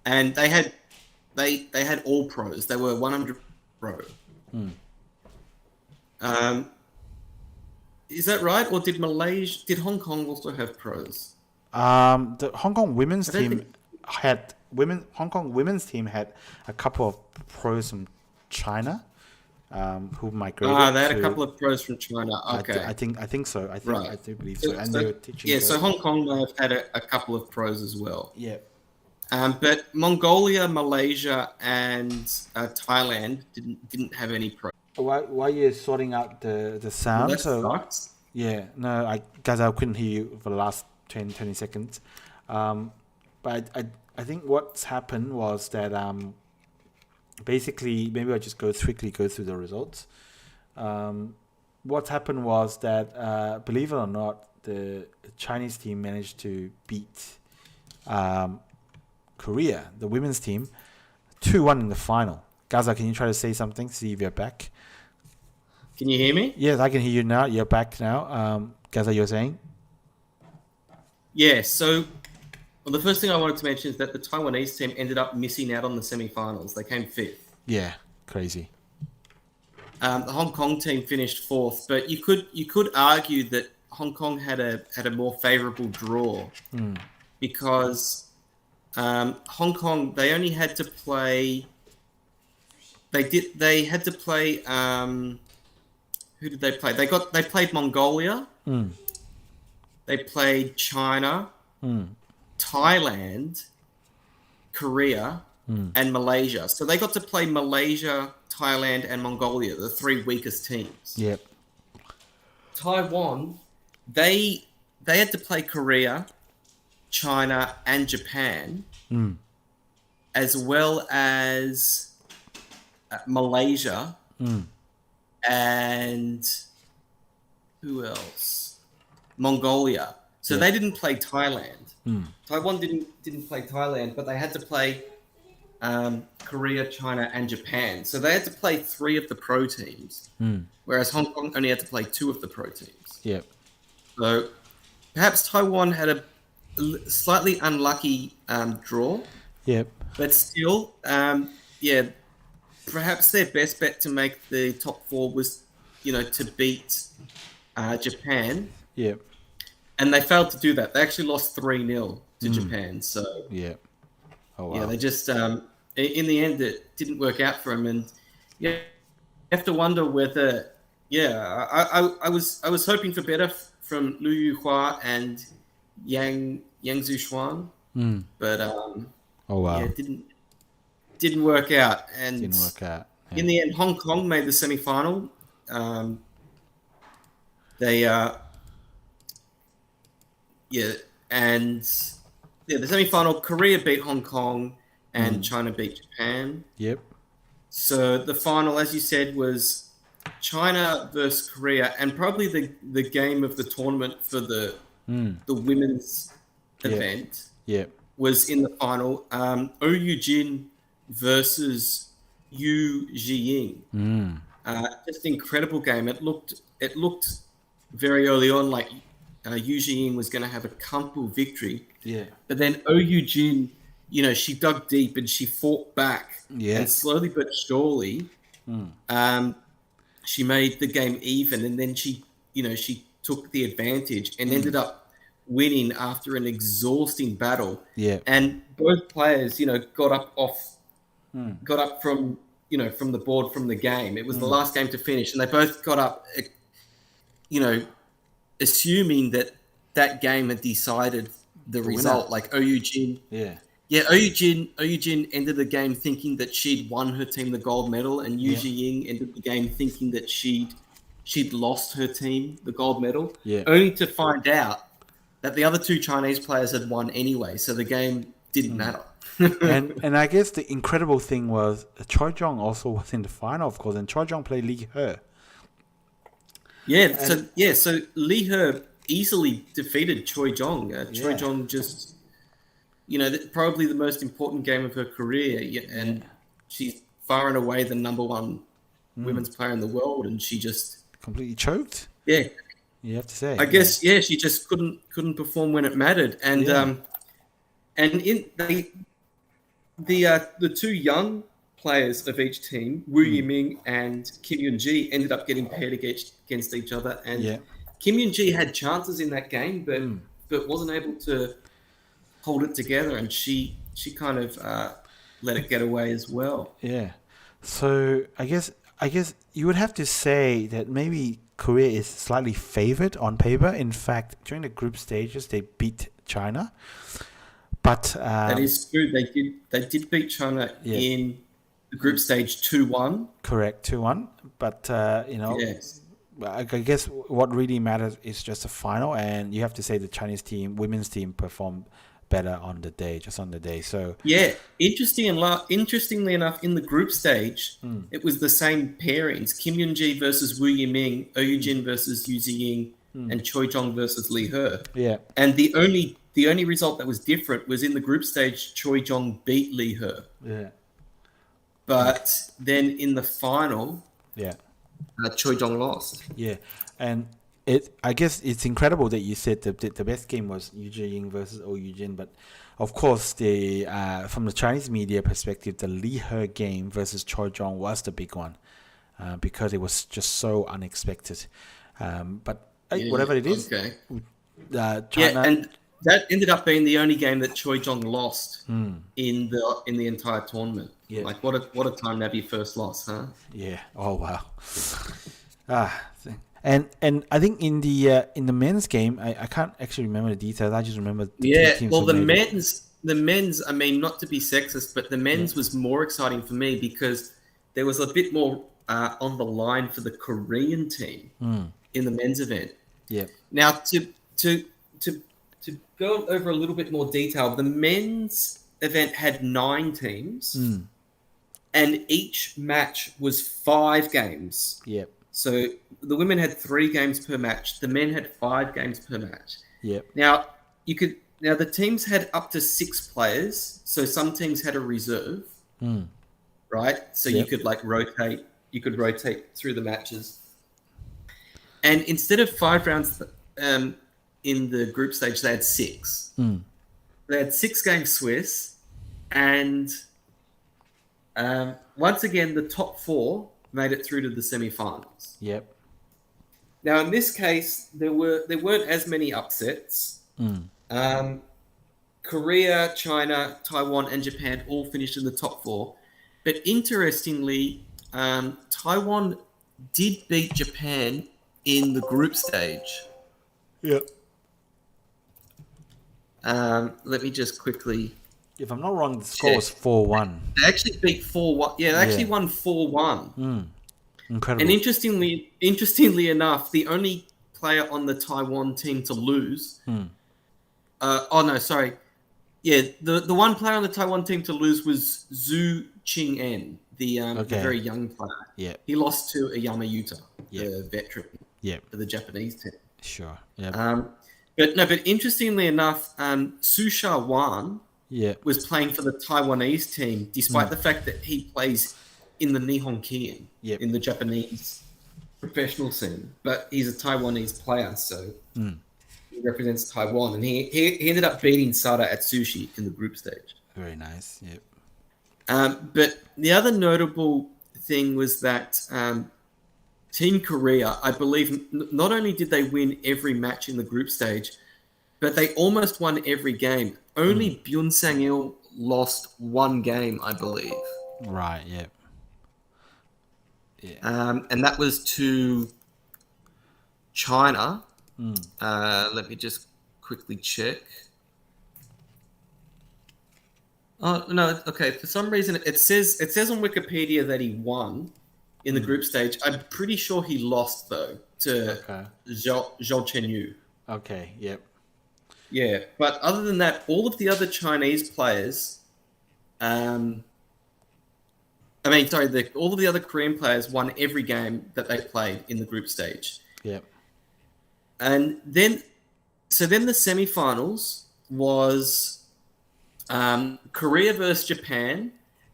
Speaker 2: And they had all pros. They were 100 pro. Is that right? Or did Hong Kong also have pros?
Speaker 1: The Hong Kong women's team Hong Kong women's team had a couple of pros from China, who migrated.
Speaker 2: They had a couple of pros from China. Okay,
Speaker 1: I think so. I do believe so. And
Speaker 2: so,
Speaker 1: they were teaching.
Speaker 2: Yeah, so Hong Kong may have had a couple of pros as well.
Speaker 1: Yeah.
Speaker 2: But Mongolia, Malaysia, and Thailand didn't have any pros.
Speaker 1: While you're sorting out the sound,
Speaker 2: Well, that sucks.
Speaker 1: Yeah, no, I couldn't hear you for the last 20 seconds. But I think what's happened was that basically, maybe I'll just quickly go through the results. What happened was that, believe it or not, the Chinese team managed to beat Korea, the women's team, 2-1 in the final. Gaza, can you try to say something? See if you're back.
Speaker 2: Can you hear me?
Speaker 1: Yes, I can hear you now. You're back now. Gaza, you're saying?
Speaker 2: Yeah, so the first thing I wanted to mention is that the Taiwanese team ended up missing out on the semi-finals. They came 5th.
Speaker 1: Yeah, crazy.
Speaker 2: The Hong Kong team finished 4th, but you could argue that Hong Kong had a more favourable draw because Hong Kong, they only had to play. They had to play. Who did they play? They played Mongolia. They played China, Thailand, Korea, and Malaysia. So they got to play Malaysia, Thailand, and Mongolia, the 3 weakest teams.
Speaker 1: Yep.
Speaker 2: Taiwan, they had to play Korea, China, and Japan, as well as Malaysia, and who else? Mongolia. So they didn't play Thailand. Taiwan didn't play Thailand, but they had to play Korea, China, and Japan. So they had to play 3 of the pro teams, whereas Hong Kong only had to play 2 of the pro teams.
Speaker 1: Yep.
Speaker 2: So perhaps Taiwan had a slightly unlucky draw.
Speaker 1: Yep.
Speaker 2: But still, perhaps their best bet to make the top 4 was, to beat Japan.
Speaker 1: Yep.
Speaker 2: And they failed to do that. They actually lost 3-0 to Japan. So
Speaker 1: yeah. Oh wow.
Speaker 2: yeah, they just in the end it didn't work out for them. And you have to wonder whether I was hoping for better from Liu Yuhua and Yang Zhuchuan, but
Speaker 1: oh wow.
Speaker 2: yeah, it didn't work out. And
Speaker 1: Didn't work out. Yeah.
Speaker 2: in the end, Hong Kong made the semi-final. The semi-final, Korea beat Hong Kong and China beat Japan.
Speaker 1: Yep.
Speaker 2: So the final, as you said, was China versus Korea, and probably the game of the tournament for the women's event.
Speaker 1: Yep.
Speaker 2: Was in the final. Ou Jin versus Yu Zhiying. Just an incredible game. It looked very early on like Yu Jiying was going to have a comfortable victory.
Speaker 1: Yeah.
Speaker 2: But then Ou Jin, she dug deep and she fought back.
Speaker 1: Yeah.
Speaker 2: And slowly but surely, she made the game even. And then she took the advantage and ended up winning after an exhausting battle.
Speaker 1: Yeah.
Speaker 2: And both players, got up from the board from the game. It was the last game to finish, and they both got up, assuming that game had decided the result. Like Ou Jin. Yeah, Ou Jin ended the game thinking that she'd won her team the gold medal, and Yu Jiying ended the game thinking that she'd lost her team the gold medal, only to find out that the other two Chinese players had won anyway, so the game didn't matter.
Speaker 1: and I guess the incredible thing was Choi Jong also was in the final, of course, and Choi Jong played Li He.
Speaker 2: So Li He easily defeated Choi Jong. Choi Jong just, probably the most important game of her career, and she's far and away the number one women's player in the world, and she just
Speaker 1: completely choked.
Speaker 2: Yeah,
Speaker 1: you have to say.
Speaker 2: I guess she just couldn't perform when it mattered, and in the two young players of each team, Wu Yiming and Kim Yun-ji, ended up getting paired against each other. And Kim Yun-ji had chances in that game, but wasn't able to hold it together. And she kind of let it get away as well.
Speaker 1: Yeah. So I guess you would have to say that maybe Korea is slightly favored on paper. In fact, during the group stages, they beat China. But
Speaker 2: that is true. They did beat China in the group stage 2-1.
Speaker 1: Correct, 2-1. But I guess what really matters is just the final, and you have to say the Chinese women's team performed better on the day. So interestingly enough, in the group stage,
Speaker 2: it was the same pairings: Kim Yun-ji versus Wu Yiming, Ou Jin versus Yu Jiying, and Choi Jong versus Li He.
Speaker 1: Yeah,
Speaker 2: and the only result that was different was in the group stage, Choi Jong beat Li He.
Speaker 1: Yeah.
Speaker 2: But then in the final, Choi Jong lost.
Speaker 1: Yeah, and I guess it's incredible that you said the best game was Yu Jiying versus Ou Jin, but of course from the Chinese media perspective, the Li He game versus Choi Jong was the big one because it was just so unexpected. But whatever it is,
Speaker 2: China. And that ended up being the only game that Choi Jong lost in the entire tournament. Yeah. Like what a time to have your first loss, huh?
Speaker 1: Yeah. Oh wow. And I think in the men's game, I can't actually remember the details. I just remember
Speaker 2: the men's. I mean, not to be sexist, but the men's was more exciting for me because there was a bit more on the line for the Korean team in the men's event.
Speaker 1: Yeah.
Speaker 2: Now to go over a little bit more detail, the men's event had 9 teams, and each match was 5 games.
Speaker 1: Yep.
Speaker 2: So the women had 3 games per match. The men had 5 games per match.
Speaker 1: Yep.
Speaker 2: Now the teams had up to 6 players. So some teams had a reserve, right? So you could rotate. You could rotate through the matches. And instead of 5 rounds in the group stage, they had 6. They had 6 games Swiss, and once again, the top 4 made it through to the semi-finals.
Speaker 1: Yep.
Speaker 2: Now, in this case, there weren't as many upsets. Korea, China, Taiwan, and Japan all finished in the top 4. But interestingly, Taiwan did beat Japan in the group stage.
Speaker 1: Yep.
Speaker 2: Let me just quickly...
Speaker 1: If I'm not wrong, the score was 4-1.
Speaker 2: They actually beat 4-1. Yeah, they actually won 4-1.
Speaker 1: Incredible.
Speaker 2: And interestingly enough, the only player on the Taiwan team to lose... the one player on the Taiwan team to lose was Zhu Qing'en, the very young player.
Speaker 1: Yeah.
Speaker 2: He lost to Ayama Yuta, the veteran for the Japanese team.
Speaker 1: Sure. Yeah.
Speaker 2: But interestingly enough, Susha Wan was playing for the Taiwanese team, despite the fact that he plays in the Nihon Kiin, in the Japanese professional scene. But he's a Taiwanese player, so he represents Taiwan, and he ended up beating Sada at Sushi in the group stage.
Speaker 1: Very nice. Yep.
Speaker 2: But the other notable thing was that Team Korea, I believe, not only did they win every match in the group stage, but they almost won every game. Only Byun Sang-il lost one game, I believe.
Speaker 1: Right. Yep.
Speaker 2: Yeah. And that was to China. Let me just quickly check. Oh no, okay. For some reason, it says on Wikipedia that he won in the group stage. I'm pretty sure he lost though to Zhou Chenyu.
Speaker 1: Okay. Yep.
Speaker 2: Yeah, but other than that, all of the other Chinese players, all of the other Korean players won every game that they played in the group stage.
Speaker 1: Yep.
Speaker 2: And then the semi-finals was Korea versus Japan,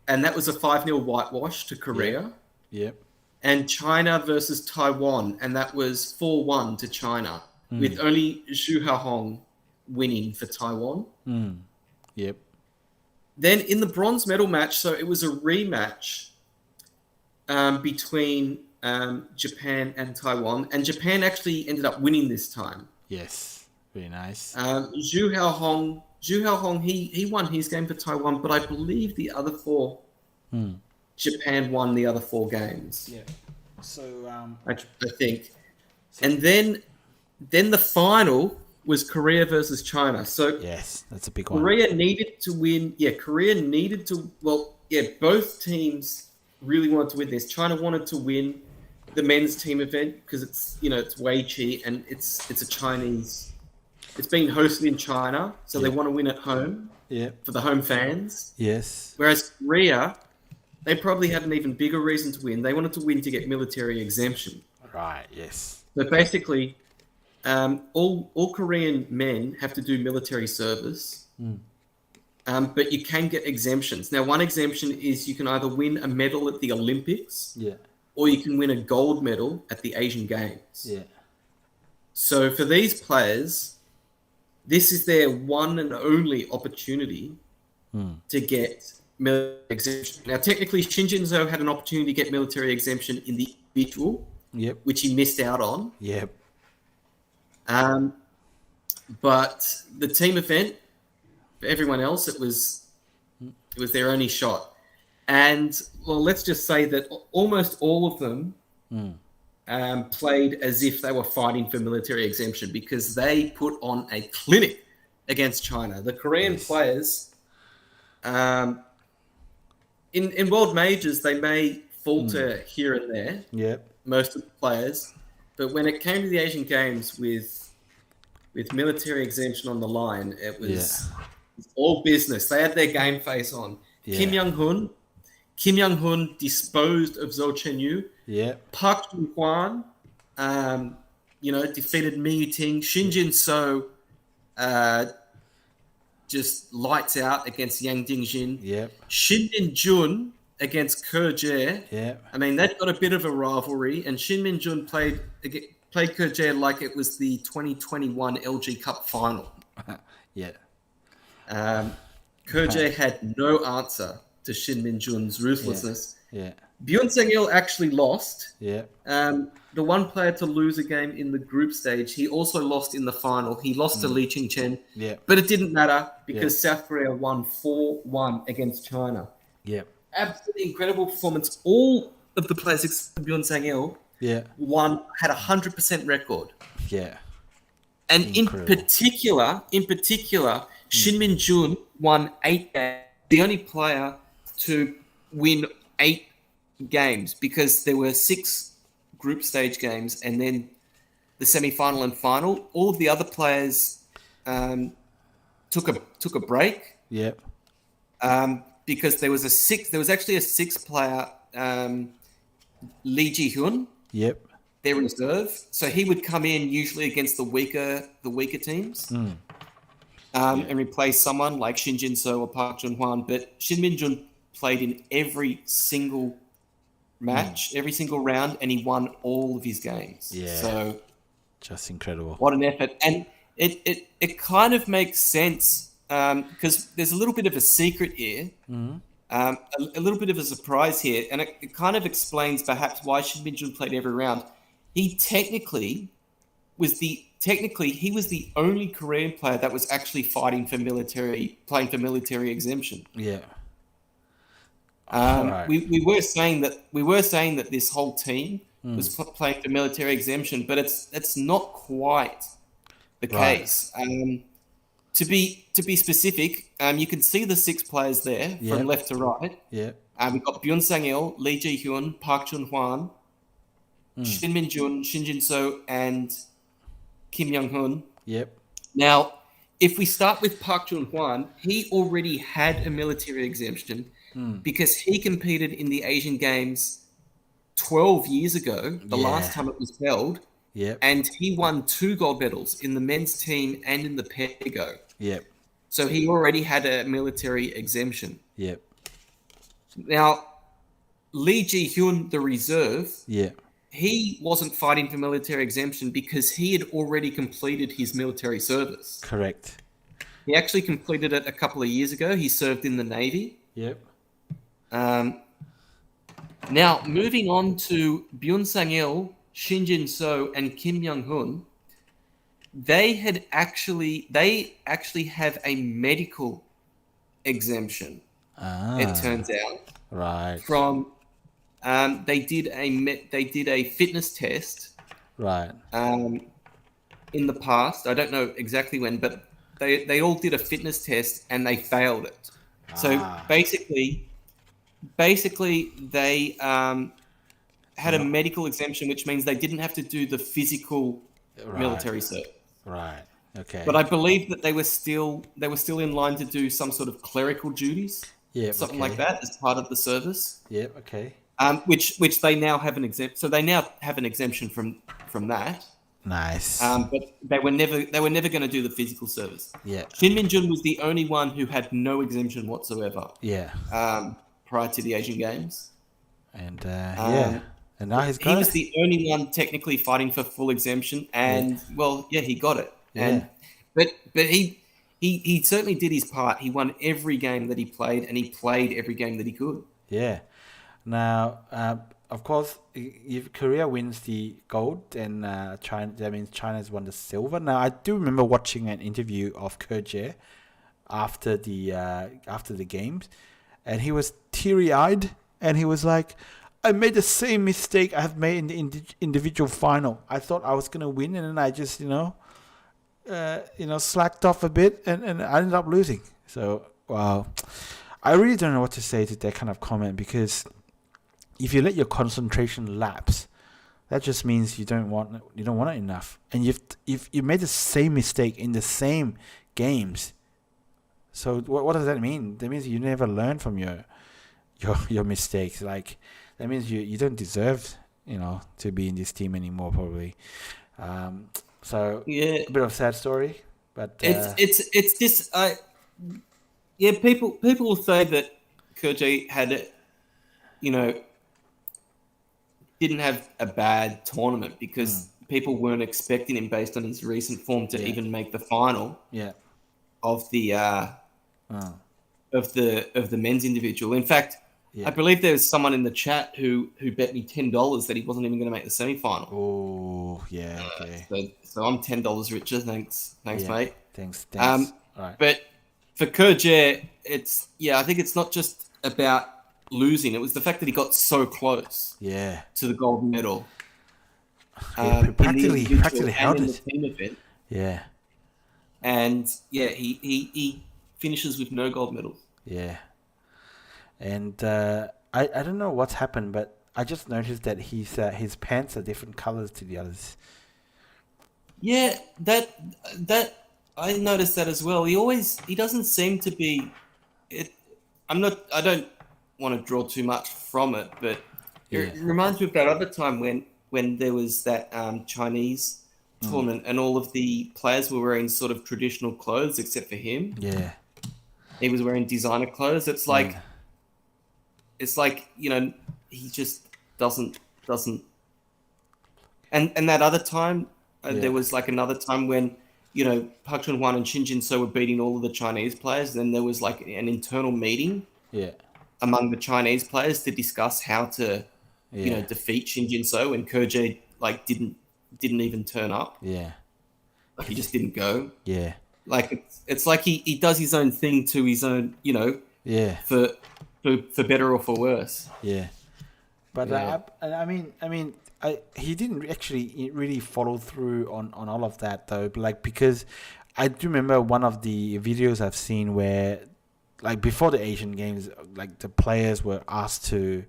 Speaker 2: and that was a 5-0 whitewash to Korea.
Speaker 1: Yep.
Speaker 2: And China versus Taiwan, and that was 4-1 to China, with only Xu Haohong winning for Taiwan.
Speaker 1: Yep.
Speaker 2: Then in the bronze medal match, so it was a rematch between Japan and Taiwan, and Japan actually ended up winning this time.
Speaker 1: Yes. Very nice.
Speaker 2: Xu Haohong, he won his game for Taiwan, but I believe the other four, Japan won the other 4 games.
Speaker 1: Yeah. So
Speaker 2: I think, and then the final was Korea versus China. So
Speaker 1: yes, that's a big one.
Speaker 2: Korea needed to win. Yeah, Korea needed to. Well, yeah, both teams really wanted to win this. China wanted to win the men's team event because it's Weiqi and it's a Chinese. It's being hosted in China, so they want to win at home.
Speaker 1: Yeah.
Speaker 2: For the home fans.
Speaker 1: Yes.
Speaker 2: Whereas Korea, they probably had an even bigger reason to win. They wanted to win to get military exemption.
Speaker 1: Right. Yes.
Speaker 2: So basically, all Korean men have to do military service, but you can get exemptions. Now, one exemption is you can either win a medal at the Olympics, or you can win a gold medal at the Asian Games.
Speaker 1: Yeah.
Speaker 2: So for these players, this is their one and only opportunity to get military exemption. Now, technically, Shin Jinseo had an opportunity to get military exemption in the individual, which he missed out on.
Speaker 1: Yep.
Speaker 2: But the team event, for everyone else, it was their only shot. And well, let's just say that almost all of them played as if they were fighting for military exemption because they put on a clinic against China. The Korean players, in world majors, they may falter here and there.
Speaker 1: Yep.
Speaker 2: Most of the players, but when it came to the Asian Games with military exemption on the line, it was all business. They had their game face on.
Speaker 1: Yeah.
Speaker 2: Kim Young-hun disposed of Zhou Chenyu.
Speaker 1: Yeah.
Speaker 2: Park Jun-hwan, defeated Meijin. Shin Jinseo, just lights out against Yang Dingjin.
Speaker 1: Yeah.
Speaker 2: Shin Min-jun against Ke Jie.
Speaker 1: Yeah.
Speaker 2: I mean, they've got a bit of a rivalry, and Shin Min-jun played Ke Jie like it was the 2021 LG Cup final.
Speaker 1: Yeah.
Speaker 2: Ke Jie had no answer to Shin Min-jun's ruthlessness.
Speaker 1: Yeah.
Speaker 2: Byun Sang-il actually lost.
Speaker 1: Yeah.
Speaker 2: The one player to lose a game in the group stage, he also lost in the final. He lost to Lee Ching-chen.
Speaker 1: Yeah.
Speaker 2: But it didn't matter because South Korea won 4-1 against China.
Speaker 1: Yeah.
Speaker 2: Absolutely incredible performance. All of the players except Byun Sang-il had a 100% record.
Speaker 1: Yeah.
Speaker 2: And incredible. in particular, Shin Min-jun won 8 games. The only player to win 8 games because there were 6 group stage games and then the semi-final and final. All of the other players took a break.
Speaker 1: Yep.
Speaker 2: Because there was actually a 6th player, Lee Ji-hyun.
Speaker 1: Yep.
Speaker 2: Their reserve. So he would come in usually against the weaker teams. And replace someone like Shin Jinseo or Park Jun-hwan. But Shin Min-jun played in every single match, every single round, and he won all of his games.
Speaker 1: Yeah.
Speaker 2: So
Speaker 1: just incredible.
Speaker 2: What an effort. And it kind of makes sense because there's a little bit of a secret here, a little bit of a surprise here, and it kind of explains perhaps why Shin Jinseo played every round. He was the only Korean player that was actually playing for military exemption.
Speaker 1: Yeah.
Speaker 2: We were saying that this whole team was playing for military exemption, but it's not quite the case. To be specific, you can see the 6 players there from left to right.
Speaker 1: Yeah.
Speaker 2: We've got Byun Sang-il, Lee Ji-hyun, Park Jun-hwan, Shin Min-jun, Shin Jinseo, and Kim Young-hun.
Speaker 1: Yep.
Speaker 2: Now, if we start with Park Jun-hwan, he already had a military exemption because he competed in the Asian Games 12 years ago, the last time it was held.
Speaker 1: Yep.
Speaker 2: And he won 2 gold medals in the men's team and in the pego.
Speaker 1: Yep.
Speaker 2: So he already had a military exemption.
Speaker 1: Yep.
Speaker 2: Now, Lee Ji-hyun, the reserve, he wasn't fighting for military exemption because he had already completed his military service.
Speaker 1: Correct.
Speaker 2: He actually completed it a couple of years ago. He served in the Navy.
Speaker 1: Yep.
Speaker 2: Now, moving on to Byun Sang-il, Shin Jinseo, and Kim Young-hun, they actually have a medical exemption. It turns out,
Speaker 1: right?
Speaker 2: From they did a fitness test,
Speaker 1: right?
Speaker 2: In the past, I don't know exactly when, but they all did a fitness test and they failed it. So basically they had a medical exemption, which means they didn't have to do the physical military service.
Speaker 1: Right. Okay.
Speaker 2: But I believe that they were still in line to do some sort of clerical duties.
Speaker 1: Yeah.
Speaker 2: Something like that as part of the service.
Speaker 1: Yeah. Okay.
Speaker 2: Which they now have an exemption. So they now have an exemption from that.
Speaker 1: Nice.
Speaker 2: But they were never going to do the physical service.
Speaker 1: Yeah.
Speaker 2: Shin Min-jun was the only one who had no exemption whatsoever.
Speaker 1: Yeah.
Speaker 2: Prior to the Asian Games.
Speaker 1: And and now he
Speaker 2: was the only one technically fighting for full exemption, and he got it.
Speaker 1: Yeah.
Speaker 2: And but he certainly did his part. He won every game that he played, and he played every game that he could.
Speaker 1: Yeah. Now, of course, if Korea wins the gold, then China, that means China's won the silver. Now, I do remember watching an interview of Kerje after the games, and he was teary-eyed, and he was like, I made the same mistake I have made in the individual final. I thought I was going to win, and then I just, slacked off a bit, and I ended up losing. So, wow. I really don't know what to say to that kind of comment, because if you let your concentration lapse, that just means you don't want it enough. And if you made the same mistake in the same games, so what does that mean? That means you never learn from your mistakes. Like, that means you don't deserve to be in this team anymore, probably. So a bit of a sad story, but
Speaker 2: it's this. People will say that Kerje had didn't have a bad tournament because people weren't expecting him based on his recent form to even make the final.
Speaker 1: Yeah.
Speaker 2: Of the men's individual. In fact, I believe there was someone in the chat who bet me $10 that he wasn't even going to make the semi-final.
Speaker 1: Oh, yeah, okay.
Speaker 2: So I'm $10 richer. Thanks, mate.
Speaker 1: Thanks. All right.
Speaker 2: But for Kerje, I think it's not just about losing. It was the fact that he got so close.
Speaker 1: Yeah.
Speaker 2: To the gold medal.
Speaker 1: Practically held it.
Speaker 2: In the team event.
Speaker 1: Yeah.
Speaker 2: And he finishes with no gold medals.
Speaker 1: Yeah. And I don't know what's happened, but I just noticed that his pants are different colors to the others.
Speaker 2: Yeah, that I noticed that as well. He doesn't seem to be. I don't want to draw too much from it, but it reminds me of that other time when there was that Chinese tournament and all of the players were wearing sort of traditional clothes except for him.
Speaker 1: Yeah,
Speaker 2: he was wearing designer clothes. It's like he just doesn't. And that other time, there was like another time when Park Chun-hwan and Shin Jinseo were beating all of the Chinese players. Then there was like an internal meeting among the Chinese players to discuss how to, defeat Shin Jinseo, and Kerje like didn't even turn up.
Speaker 1: Yeah.
Speaker 2: Like he just didn't go.
Speaker 1: Yeah.
Speaker 2: Like it's like he does his own thing to his own, for better or for worse.
Speaker 1: Yeah. But he didn't actually really follow through on all of that though. Like, because I do remember one of the videos I've seen where, like, before the Asian Games, like the players were asked to,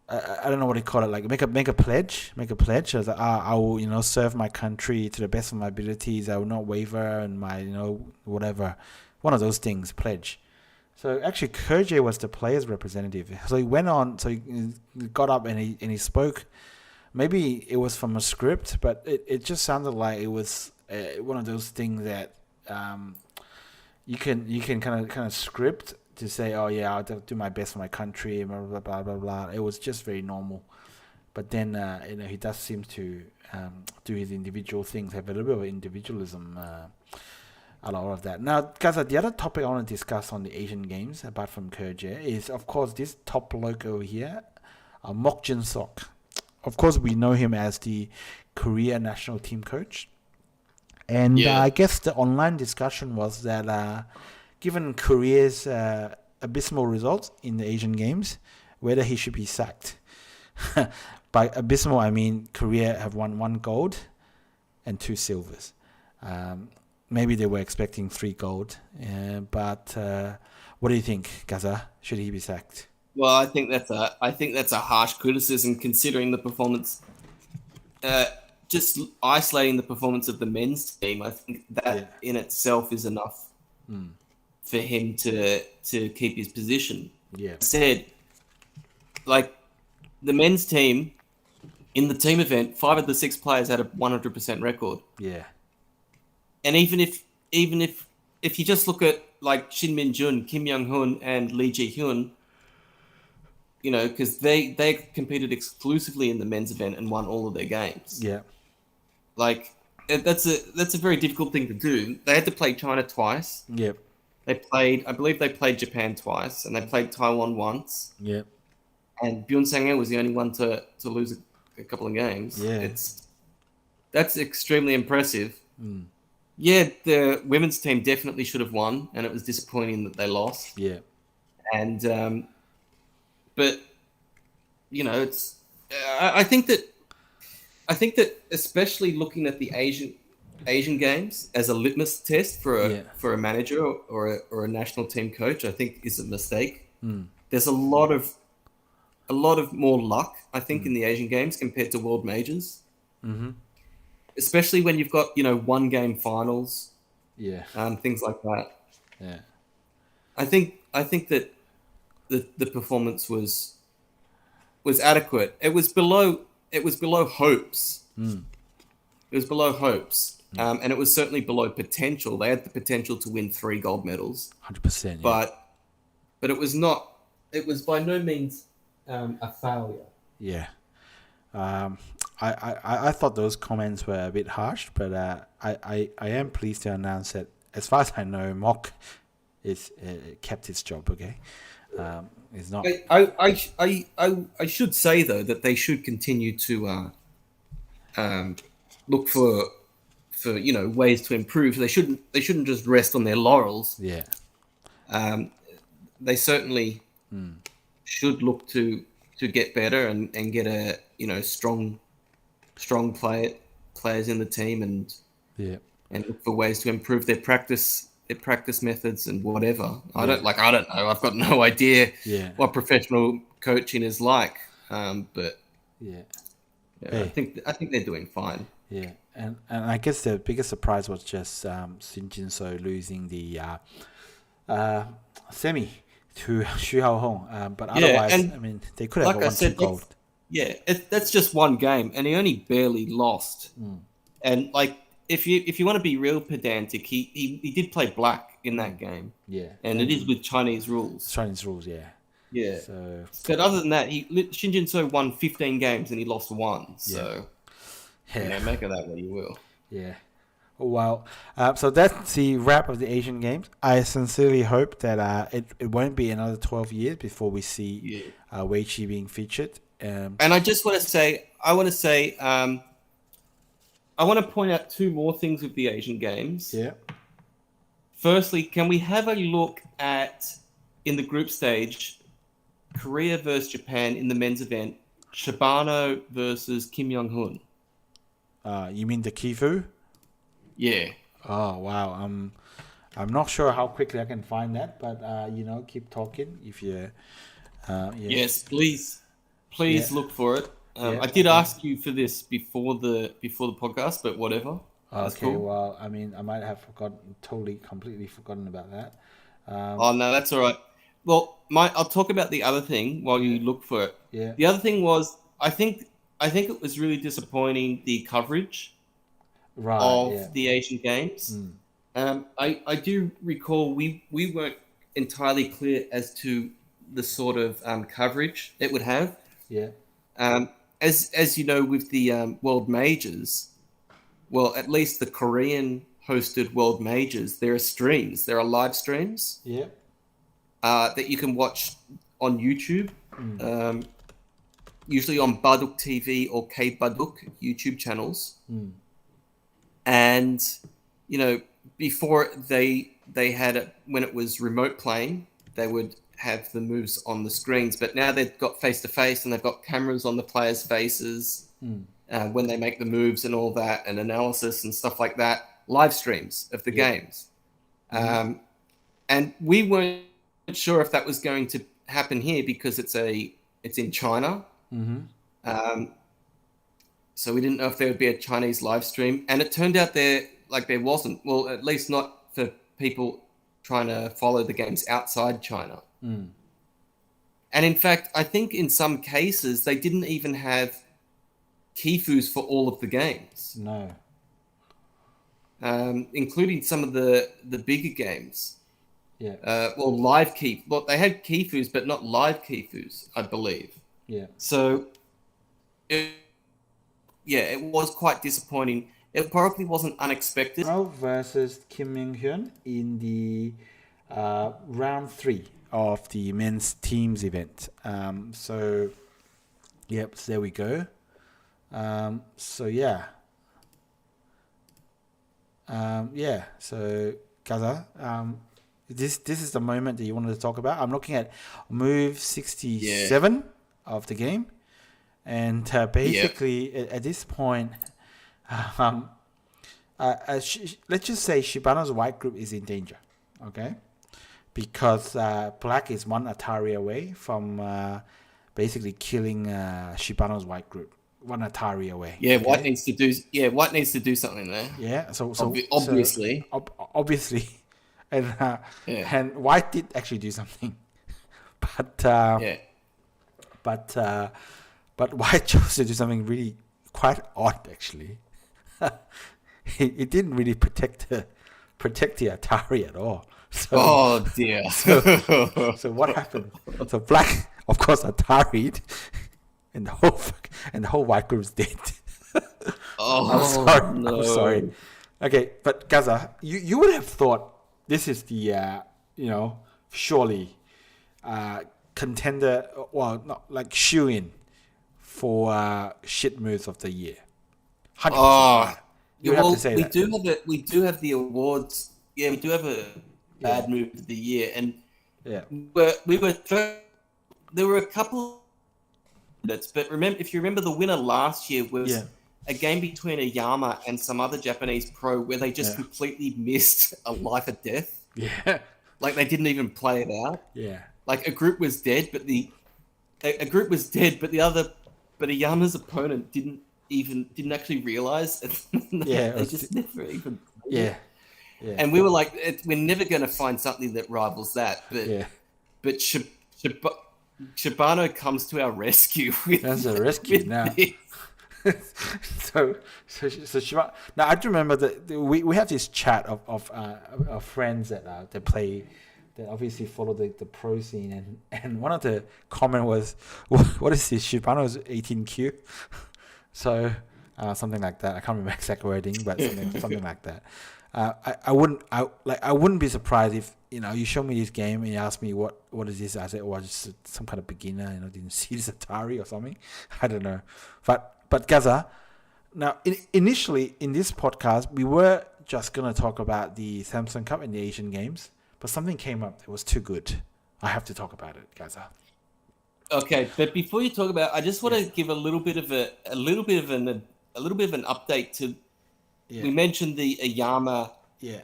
Speaker 1: I don't know what you call it, like make a pledge. I was like, I will, serve my country to the best of my abilities. I will not waver in my, whatever, one of those things, pledge. So actually, Kerje was the player's representative. So he went on. So he got up and he spoke. Maybe it was from a script, but it just sounded like it was one of those things that you can kind of script to say, oh yeah, I'll do my best for my country, blah blah blah blah blah. It was just very normal. But then he does seem to do his individual things, have a little bit of individualism. A lot of that. Now, guys, the other topic I want to discuss on the Asian Games, apart from Kerje, is of course this top bloke over here, Mok Jin-sok. Of course, we know him as the Korea national team coach. And I guess the online discussion was that given Korea's abysmal results in the Asian Games, whether he should be sacked. By abysmal, I mean Korea have won 1 gold and 2 silvers. Maybe they were expecting 3 gold, but what do you think, Gaza? Should he be sacked?
Speaker 2: Well, I think that's a harsh criticism considering the performance. Just isolating the performance of the men's team, I think that in itself is enough for him to keep his position.
Speaker 1: Yeah.
Speaker 2: Said, like the men's team in the team event, 5 of the 6 players had a 100% record.
Speaker 1: Yeah.
Speaker 2: And even if you just look at like Shin Min-jun, Kim Young-hoon, and Lee Ji-hyun, because they competed exclusively in the men's event and won all of their games.
Speaker 1: Yeah.
Speaker 2: Like that's a very difficult thing to do. They had to play China twice.
Speaker 1: Yep.
Speaker 2: I believe they played Japan twice, and they played Taiwan once.
Speaker 1: Yep.
Speaker 2: And Byun Sang-hae was the only one to lose a couple of games.
Speaker 1: Yeah.
Speaker 2: That's extremely impressive. Yeah, the women's team definitely should have won, and it was disappointing that they lost.
Speaker 1: Yeah.
Speaker 2: And but it's I think that especially looking at the Asian Games as a litmus test for a manager or a national team coach, I think is a mistake. There's a lot of more luck, I think, in the Asian Games compared to World Majors.
Speaker 1: Mm-hmm.
Speaker 2: Especially when you've got 1-game finals, things like that.
Speaker 1: Yeah,
Speaker 2: I think that the performance was adequate. It was below hopes. It was below hopes, and it was certainly below potential. They had the potential to win 3 gold medals,
Speaker 1: 100%.
Speaker 2: But it was not. It was by no means a failure.
Speaker 1: Yeah. I thought those comments were a bit harsh, but I am pleased to announce that, as far as I know, Mok is kept his job. Okay, is not.
Speaker 2: I should say though that they should continue to look for ways to improve. They shouldn't just rest on their laurels.
Speaker 1: Yeah.
Speaker 2: They certainly should look to get better and get a strong players in the team and look for ways to improve their practice methods and whatever. I don't know. I've got no idea what professional coaching is like. But I think they're doing fine.
Speaker 1: Yeah, and I guess the biggest surprise was just Shin Jinseo losing the semi to Xu Hong. But otherwise, they could have won 2 gold.
Speaker 2: Yeah, that's just 1 game, and he only barely lost. And like, if you want to be real pedantic, he did play black in that game.
Speaker 1: Yeah,
Speaker 2: and it is with Chinese rules.
Speaker 1: Chinese rules, yeah.
Speaker 2: Yeah. But other than that, Shin Jinseo won 15 games and he lost 1. So make of that what you will.
Speaker 1: Yeah. Well, so that's the wrap of the Asian Games. I sincerely hope that it won't be another 12 years before we see Weiqi being featured.
Speaker 2: And I just want to say, I want to point out two more things with the Asian Games.
Speaker 1: Yeah.
Speaker 2: Firstly, can we have a look at, in the group stage, Korea versus Japan in the men's event, Shibano versus Kim Young-hoon?
Speaker 1: You mean the Kifu?
Speaker 2: Yeah.
Speaker 1: Oh wow. I'm not sure how quickly I can find that, but keep talking if you.
Speaker 2: Yes, please look for it. I did ask you for this before the podcast, but whatever. That's
Speaker 1: Okay.
Speaker 2: cool.
Speaker 1: Well, I mean, I might have completely forgotten about that.
Speaker 2: Oh no, that's all right. Well, I'll talk about the other thing while you look for it.
Speaker 1: Yeah.
Speaker 2: The other thing was, I think it was really disappointing, the coverage of the Asian Games. I do recall we weren't entirely clear as to the sort of coverage it would have.
Speaker 1: Yeah.
Speaker 2: As you know, with the World Majors, well, at least the Korean hosted World Majors, there are live streams.
Speaker 1: Yeah.
Speaker 2: That you can watch on YouTube. Usually on Baduk TV or K Baduk YouTube channels. And before they had it, when it was remote playing, they would have the moves on the screens, but now they've got face to face and they've got cameras on the players' faces when they make the moves and all that, and analysis and stuff like that. Live streams of the games, and we weren't sure if that was going to happen here because it's in China. So we didn't know if there would be a Chinese live stream, and it turned out there wasn't. Well, at least not for people trying to follow the games outside China. And in fact, I think in some cases they didn't even have Kifus for all of the games.
Speaker 1: No.
Speaker 2: Including some of the bigger games.
Speaker 1: Yeah.
Speaker 2: Live Kif. Well, they had Kifus, but not live Kifus, I believe.
Speaker 1: Yeah.
Speaker 2: So, it was quite disappointing. It probably wasn't unexpected.
Speaker 1: Versus Kim Young-hoon in the round 3 of the men's teams event. So there we go. So Gaza, this is the moment that you wanted to talk about. I'm looking at move 67 of the game, and basically at this point, let's just say Shibano's white group is in danger, okay? Because black is one Atari away from basically killing Shibano's white group. One Atari away.
Speaker 2: Yeah, okay? White needs to do something there.
Speaker 1: Yeah, so
Speaker 2: obviously,
Speaker 1: and white did actually do something, but white chose to do something really quite odd actually. It didn't really protect the Atari at all. So,
Speaker 2: oh dear.
Speaker 1: So what happened? So black, of course, Atari'd, and the whole white group's dead. I'm sorry. Okay, but Gaza, you would have thought this is the surely contender, well, not like shoe-in for shit moves of the year. 100%. You have to say that.
Speaker 2: We do have the awards. Yeah, we do have a bad move of the year, and there were a couple of but if you remember, the winner last year was a game between a Yama and some other Japanese pro where they just completely missed a life or death.
Speaker 1: Yeah.
Speaker 2: Like they didn't even play it out.
Speaker 1: Yeah.
Speaker 2: Like a group was dead, but a Yama's opponent didn't actually realize. They just never even.
Speaker 1: Yeah.
Speaker 2: And we were like, we're never going to find something that rivals that. But Shibano comes to our rescue.
Speaker 1: That's a rescue now. so Shibano. Now I do remember that we have this chat of friends that play, that obviously follow the pro scene, and one of the comment was, what is this? Shibano's 18Q. So something like that. I can't remember exact wording, but something like that. I wouldn't be surprised if you show me this game and you ask me what is this. I said, oh, just some kind of beginner, didn't see this Atari or something. I don't know, but Gaza. Now, initially in this podcast, we were just gonna talk about the Samsung Cup and the Asian Games, but something came up that was too good. I have to talk about it, Gaza.
Speaker 2: Okay, but before you talk about, I just want to give a little bit of an update to.
Speaker 1: Yeah.
Speaker 2: We mentioned the Ayama
Speaker 1: Yeah.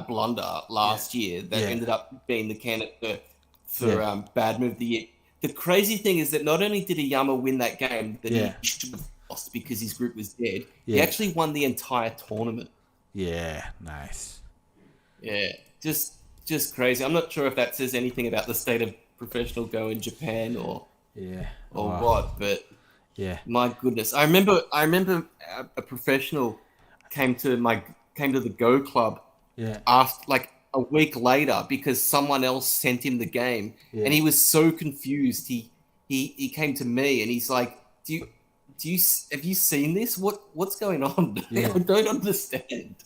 Speaker 2: blunder last year that ended up being the candidate for bad move of the year. The crazy thing is that not only did Ayama win that game that he should have lost because his group was dead, he actually won the entire tournament.
Speaker 1: Yeah, nice.
Speaker 2: Yeah, just crazy. I'm not sure if that says anything about the state of professional Go in Japan or what, but my goodness, I remember a professional came to the Go club after like a week later because someone else sent him the game and he was so confused. He came to me and he's like, have you seen this? What's going on? I don't understand.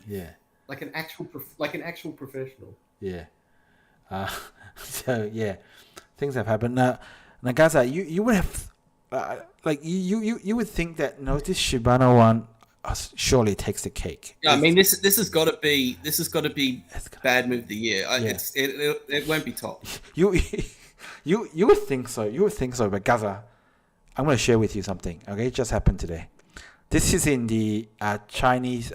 Speaker 1: Yeah.
Speaker 3: Like an actual professional.
Speaker 1: Yeah. So things have happened. Now Gaza, you would have you would think that this Shibano one surely takes the cake.
Speaker 2: Yeah, I mean this has got to be bad move of the year. It won't be top.
Speaker 1: You would think so. You would think so, but Gaza, I'm going to share with you something. Okay, it just happened today. This is in the Chinese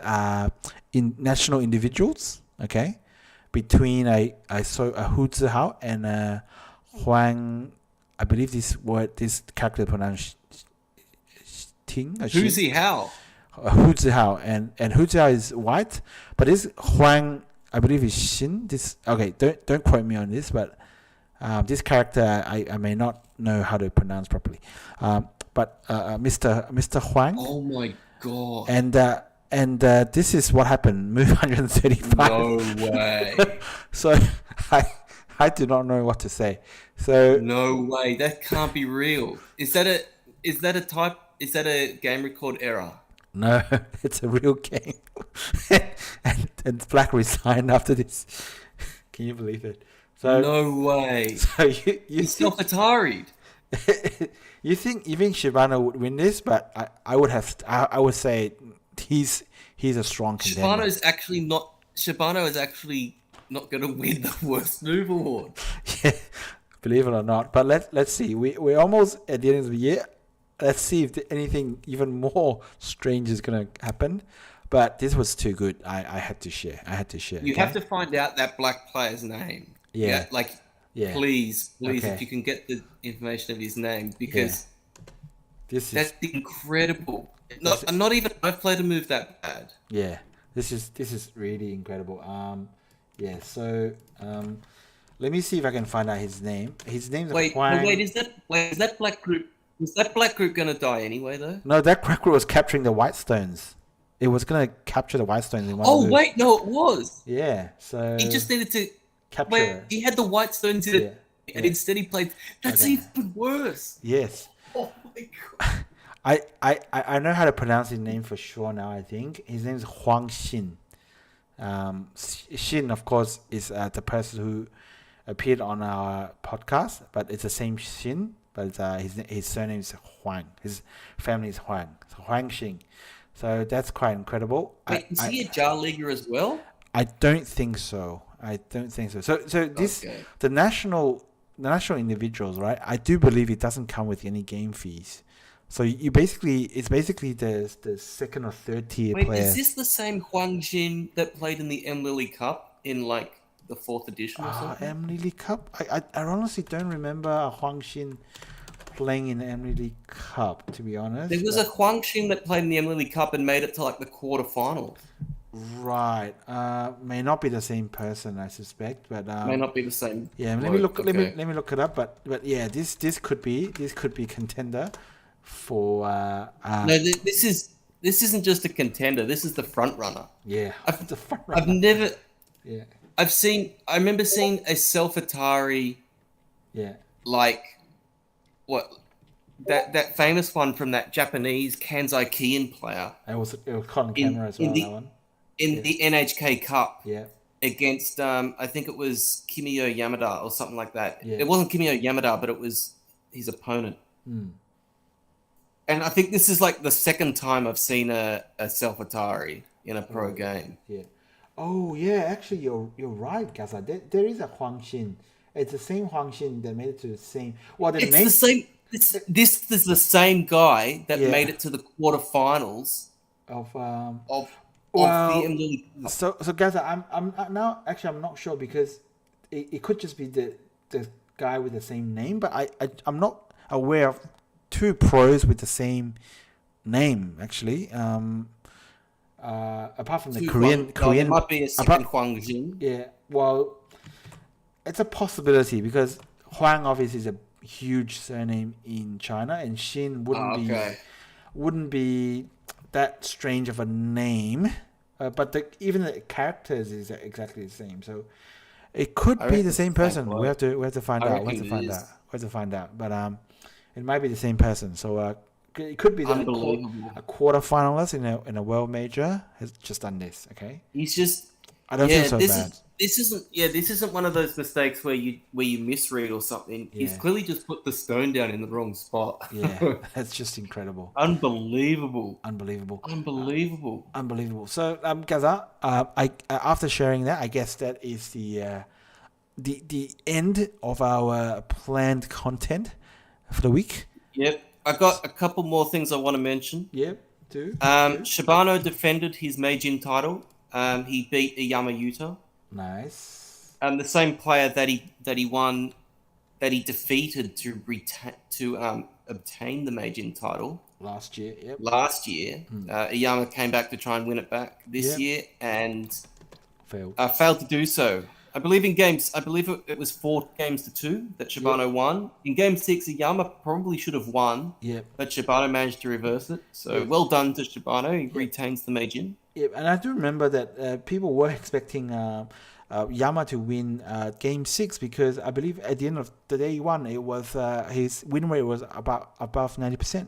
Speaker 1: in national individuals. Okay, between I saw a Hu Zihao and Wang. I believe this character pronounced Ting.
Speaker 2: Who's he? How?
Speaker 1: Hu Zihao and Hu Zihao is white, but this Wang I believe is Shin. This don't quote me on this, but this character I may not know how to pronounce properly. But Mr. Huang.
Speaker 2: Oh my god!
Speaker 1: And this is what happened. Move 135.
Speaker 2: No way.
Speaker 1: So I do not know what to say. So
Speaker 2: no way. That can't be real. Is that a game record error?
Speaker 1: No, it's a real game. and Black resigned after this. Can you believe it? So
Speaker 2: no way.
Speaker 1: So you
Speaker 2: self-atari'd.
Speaker 1: You think Shibano would win this, but I would say he's a strong contender.
Speaker 2: Shibano is actually not going to win the worst move award.
Speaker 1: Yeah, believe it or not. But let's see. We're almost at the end of the year. Let's see if anything even more strange is going to happen. But this was too good. I had to share.
Speaker 2: You have to find out that black player's name.
Speaker 1: Yeah.
Speaker 2: Please, if you can get the information of his name, because that's incredible. Not even I've played a move that bad.
Speaker 1: Yeah, this is really incredible. So let me see if I can find out his name. His name's Huang.
Speaker 2: Wait, is that black group? Is that black group gonna die anyway though?
Speaker 1: No, that black group was capturing the white stones. It was gonna capture the white stones in one.
Speaker 2: Oh wait, no, it was.
Speaker 1: Yeah, so
Speaker 2: he just needed to.
Speaker 1: Capture.
Speaker 2: He had the white stones in it, and instead he played. That's even worse.
Speaker 1: Yes.
Speaker 2: Oh my god.
Speaker 1: I know how to pronounce his name for sure now. I think his name is Huang Xin. Shin, of course, is the person who appeared on our podcast, but it's the same Shin, but his surname is Huang. His family is Huang. So Huang Xin. So that's quite incredible.
Speaker 2: Wait, is he a Jar Leaguer as well?
Speaker 1: I don't think so. So this the national individuals, right? I do believe it doesn't come with any game fees. So it's basically the second or third tier player.
Speaker 2: Wait, is this the same Huang Jin that played in the M Lily Cup in like the 4th edition or something?
Speaker 1: M Lily Cup? I honestly don't remember Huang Xin playing in the M Lily Cup, to be honest.
Speaker 2: There was a Huang Xin that played in the M Lily Cup and made it to like the quarterfinals.
Speaker 1: Right. May not be the same person, I suspect, but
Speaker 2: may not be the same.
Speaker 1: Yeah, let me look it up, but yeah, this could be contender for
Speaker 2: no, this isn't just a contender, this is the front runner.
Speaker 1: Yeah. The front runner.
Speaker 2: I remember seeing a self-Atari
Speaker 1: like
Speaker 2: that famous one from that Japanese Kansai Kiin player.
Speaker 1: It was caught on camera as well. That one
Speaker 2: in the NHK Cup.
Speaker 1: Yeah.
Speaker 2: Against I think it was Kimiyo Yamada or something like that.
Speaker 1: Yeah.
Speaker 2: It wasn't Kimiyo Yamada, but it was his opponent.
Speaker 1: Mm.
Speaker 2: And I think this is like the second time I've seen a self Atari in a pro game.
Speaker 1: Yeah. Oh yeah, actually you're right, Gaza. There is a Huang Xin. It's the same Huang Xin that made it to the same. Well, the
Speaker 2: same. This is the same guy that made it to the quarterfinals
Speaker 1: of
Speaker 2: the MW.
Speaker 1: So Gaza, I'm now actually I'm not sure because it could just be the guy with the same name, but I'm not aware of two pros with the same name actually. Apart from the Korean,
Speaker 2: there might be a second Huang Jin.
Speaker 1: Yeah, well, it's a possibility because Huang obviously is a huge surname in China, and Shin wouldn't be that strange of a name. But even the characters is exactly the same, so it could be the same person. We have to find out. We have to find out. But it might be the same person. So it could be a quarter finalist in a world major has just done this. Okay,
Speaker 2: he's just.
Speaker 1: I don't feel so bad.
Speaker 2: This isn't one of those mistakes where you misread or something.
Speaker 1: Yeah.
Speaker 2: He's clearly just put the stone down in the wrong spot.
Speaker 1: Yeah, that's just incredible.
Speaker 2: Unbelievable.
Speaker 1: So, Gaza, after sharing that, I guess that is the end of our planned content for the week.
Speaker 2: Yep, I got a couple more things I want to mention.
Speaker 1: Yep, too.
Speaker 2: Shibano defended his Meijin title. He beat Iyama Yuta.
Speaker 1: Nice.
Speaker 2: The same player that he defeated to obtain the Meijin title
Speaker 1: last year. Yep.
Speaker 2: Iyama came back to try and win it back this year and
Speaker 1: failed
Speaker 2: to do so. I believe it was 4-2 that Shibano won. In game 6, Iyama probably should have won.
Speaker 1: Yep.
Speaker 2: But Shibano managed to reverse it. So well done to Shibano. He retains the Meijin.
Speaker 1: Yeah, and I do remember that people were expecting Yama to win Game 6 because I believe at the end of the day one, it was his win rate was above 90%,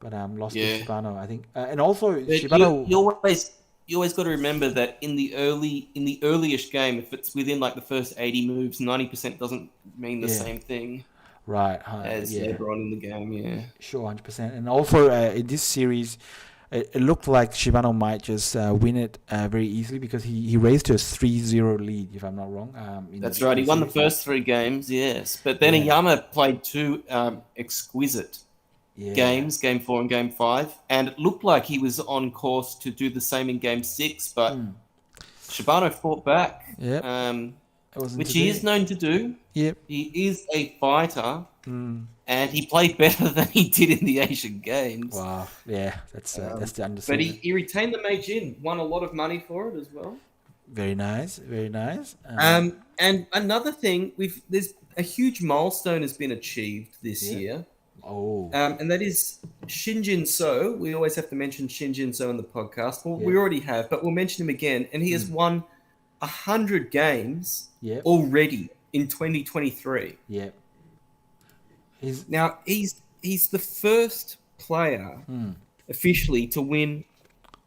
Speaker 1: but lost to Shibano, I think, and also Shibano.
Speaker 2: You always got to remember that in the early-ish game, if it's within like the first 80 moves, 90% doesn't mean the same thing.
Speaker 1: Right.
Speaker 2: As later on in the game, yeah.
Speaker 1: Sure, 100%. And also in this series, it looked like Shibano might just win it very easily because he raised to a 3-0 lead, if I'm not wrong.
Speaker 2: That's right. He won the first 3 games, yes. But then Iyama played 2 exquisite games, Game 4 and Game 5. And it looked like he was on course to do the same in Game 6, but Shibano fought back, which he is known to do.
Speaker 1: Yep.
Speaker 2: He is a fighter. And he played better than he did in the Asian Games.
Speaker 1: Wow, yeah, that's the understatement.
Speaker 2: But he retained the Meijin, won a lot of money for it as well.
Speaker 1: Very nice.
Speaker 2: And another thing, there's a huge milestone has been achieved this year.
Speaker 1: Oh.
Speaker 2: And that is Shin Jinseo. We always have to mention Shin Jinseo on the podcast. Well, we already have, but we'll mention him again. And he has won 100 games already in 2023.
Speaker 1: Yeah.
Speaker 2: He's the first player officially to win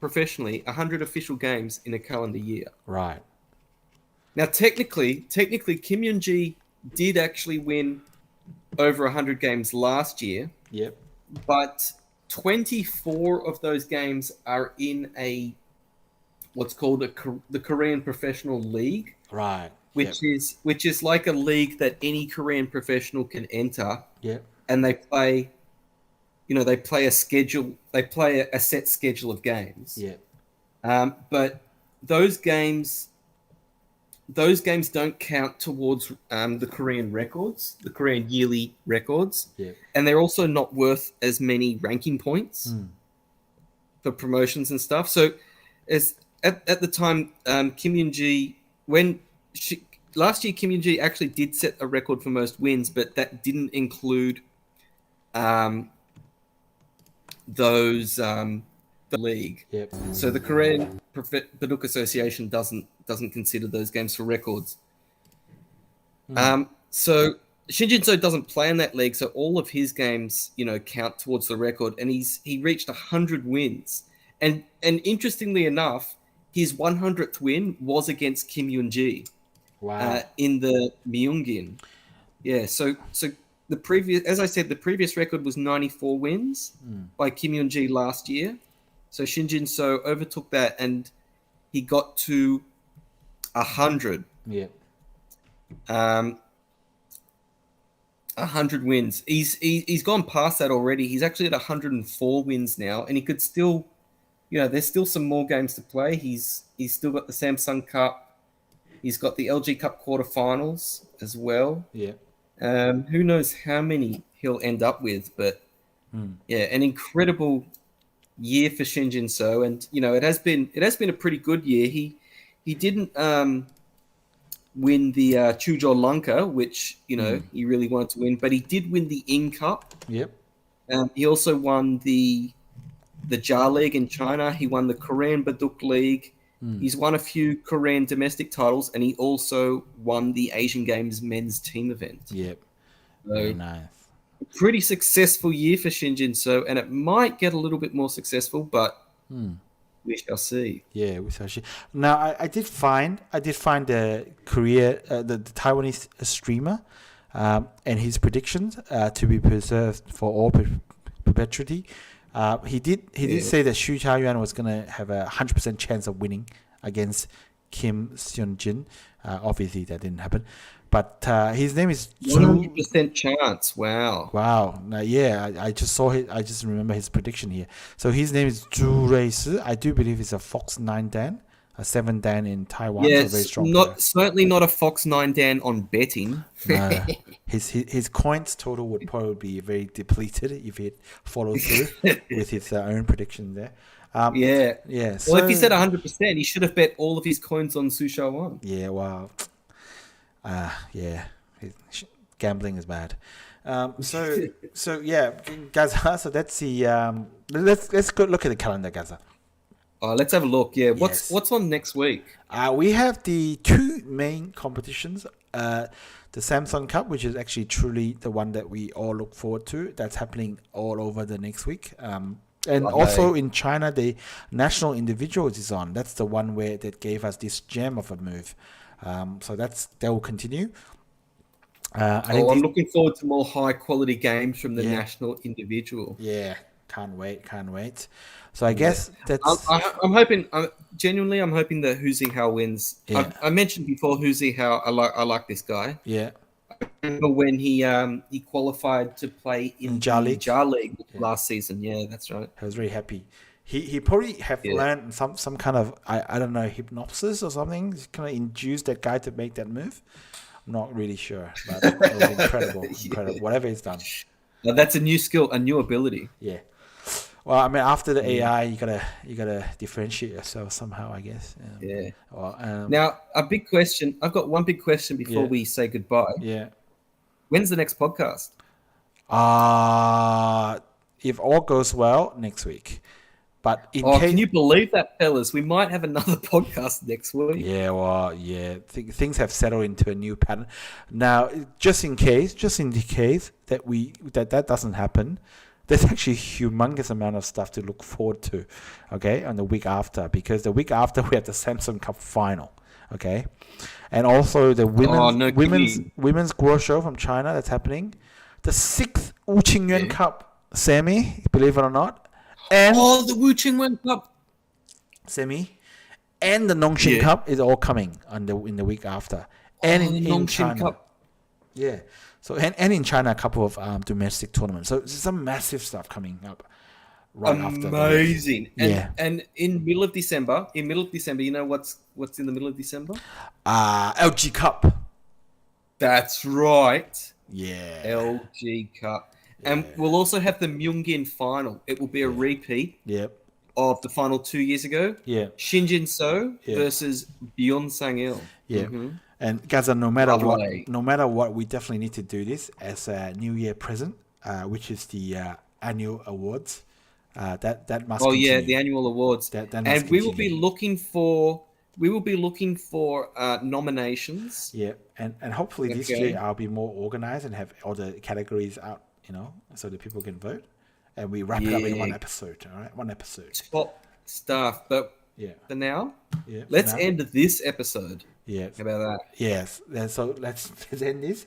Speaker 2: professionally 100 official games in a calendar year.
Speaker 1: Right.
Speaker 2: Now, technically, Kim Yoon-ji did actually win over 100 games last year.
Speaker 1: Yep.
Speaker 2: But 24 of those games are in what's called the Korean Professional League.
Speaker 1: Right.
Speaker 2: Which is like a league that any Korean professional can enter.
Speaker 1: Yep.
Speaker 2: And they play a schedule. They play a set schedule of games.
Speaker 1: Yeah.
Speaker 2: But those games don't count towards the Korean records, the Korean yearly records.
Speaker 1: Yeah.
Speaker 2: And they're also not worth as many ranking points for promotions and stuff. So, as at the time, Kim Yoon-ji, last year Kim Yoon-ji actually did set a record for most wins, but that didn't include the league.
Speaker 1: Yep.
Speaker 2: So the Korean Baduk Association doesn't consider those games for records. So Shin Jinseo doesn't play in that league, so all of his games, count towards the record. And he reached 100 wins. And interestingly enough, his 100th win was against Kim Yoon-ji in the Myungin. Yeah, so the previous record was 94 wins by Kim Yoon-ji last year. So Shin Jinseo overtook that, and he got to 100.
Speaker 1: Yeah.
Speaker 2: 100 wins. He's gone past that already. He's actually at 104 wins now, and he could still, there's still some more games to play. He's still got the Samsung Cup. He's got the LG Cup quarterfinals as well.
Speaker 1: Yeah.
Speaker 2: Who knows how many he'll end up with, but yeah, an incredible year for Shin Jinseo, and it has been a pretty good year. He didn't win the Chuzhou Lanka, which he really wanted to win, but he did win the Ing Cup.
Speaker 1: Yep.
Speaker 2: He also won the Jia League in China. He won the Korean Baduk League. He's won a few Korean domestic titles, and he also won the Asian Games men's team event.
Speaker 1: Yep.
Speaker 2: So,
Speaker 1: very nice.
Speaker 2: Pretty successful year for Shin Jinseo, and it might get a little bit more successful, but we shall see.
Speaker 1: Yeah, we shall see. Now, I did find the the Taiwanese streamer, and his predictions to be preserved for all perpetuity. He did say that Xu Chaoyuan was gonna have a 100% chance of winning against Kim Seon-jin. Obviously, that didn't happen. But his name is
Speaker 2: 100% chance. Wow.
Speaker 1: Wow. I just saw it. I just remember his prediction here. So his name is Zhu Ruisi. I do believe he's a Fox 9 Dan, a 7 Dan in Taiwan.
Speaker 2: Yeah,
Speaker 1: so very strong
Speaker 2: certainly not a Fox 9 Dan on betting.
Speaker 1: No. His coins total would probably be very depleted if he follows through with his own prediction there.
Speaker 2: Yeah.
Speaker 1: Yeah.
Speaker 2: Well, if he said 100%, he should have bet all of his coins on Su Xiaowan.
Speaker 1: Yeah. Wow. Yeah. Gambling is bad. So yeah, Gaza. So that's the let's go look at the calendar, Gaza.
Speaker 2: Let's have a look. Yeah,
Speaker 1: Yes.
Speaker 2: what's on next week?
Speaker 1: We have the two main competitions. The Samsung Cup, which is actually truly the one that we all look forward to. That's happening all over the next week. And also in China, the National Individuals is on. That's the one that gave us this gem of a move. So that will continue.
Speaker 2: I'm looking forward to more high quality games from the National Individual.
Speaker 1: Yeah, can't wait. So I guess that's.
Speaker 2: I'm hoping. Genuinely, I'm hoping that Xinghao wins.
Speaker 1: Yeah.
Speaker 2: I mentioned before Xinghao. I like this guy.
Speaker 1: Yeah.
Speaker 2: I remember when he qualified to play in
Speaker 1: Jia
Speaker 2: League last season. Yeah, that's right.
Speaker 1: I was very happy. He probably have learned some kind of I don't know, hypnosis or something. Kind of induced that guy to make that move. I'm not really sure, but it was incredible. Whatever he's done.
Speaker 2: Now, that's a new skill, a new ability.
Speaker 1: Yeah. Well, I mean, after the AI, you gotta differentiate yourself somehow, I guess.
Speaker 2: Yeah.
Speaker 1: Well,
Speaker 2: now, a big question. I've got one big question before we say goodbye.
Speaker 1: Yeah.
Speaker 2: When's the next podcast?
Speaker 1: If all goes well, next week. But
Speaker 2: can you believe that, fellas? We might have another podcast next week.
Speaker 1: Yeah, well, yeah. Things have settled into a new pattern. Now, just in case that doesn't happen, there's actually a humongous amount of stuff to look forward to, okay, on the week after, because the week after we have the Samsung Cup final, okay, and also the women's Guo from China that's happening, the 6th Wu Qingyuan Cup semi, believe it or not. And
Speaker 2: the Wu Qingyuan Cup
Speaker 1: semi, and the Nongxin Cup is all coming in the week after, and in China, Cup. Yeah. So and in China, a couple of domestic tournaments. So some massive stuff coming up right after.
Speaker 2: Amazing. And in middle of December, you know what's in the middle of December?
Speaker 1: LG Cup.
Speaker 2: That's right.
Speaker 1: Yeah.
Speaker 2: LG Cup. And we'll also have the Myungin final. It will be a repeat of the final 2 years ago.
Speaker 1: Yeah.
Speaker 2: Shin Jinseo versus Byeonsang-il.
Speaker 1: Yeah. Mm-hmm. And Gaza, no matter what, we definitely need to do this as a New Year present, which is the annual awards. That must.
Speaker 2: Oh continue. Yeah, the annual awards.
Speaker 1: That
Speaker 2: and we will be looking for we will be looking for nominations.
Speaker 1: Yeah, and hopefully this
Speaker 2: Okay.
Speaker 1: year I'll be more organized and have all the categories out, so that people can vote, and we wrap it up in one
Speaker 2: Yeah.
Speaker 1: episode. All right, one episode.
Speaker 2: Top stuff. But
Speaker 1: Yeah,
Speaker 2: for now,
Speaker 1: yeah.
Speaker 2: let's
Speaker 1: now-
Speaker 2: end this episode.
Speaker 1: Yes,
Speaker 2: How about that?
Speaker 1: yes. And so let's end this.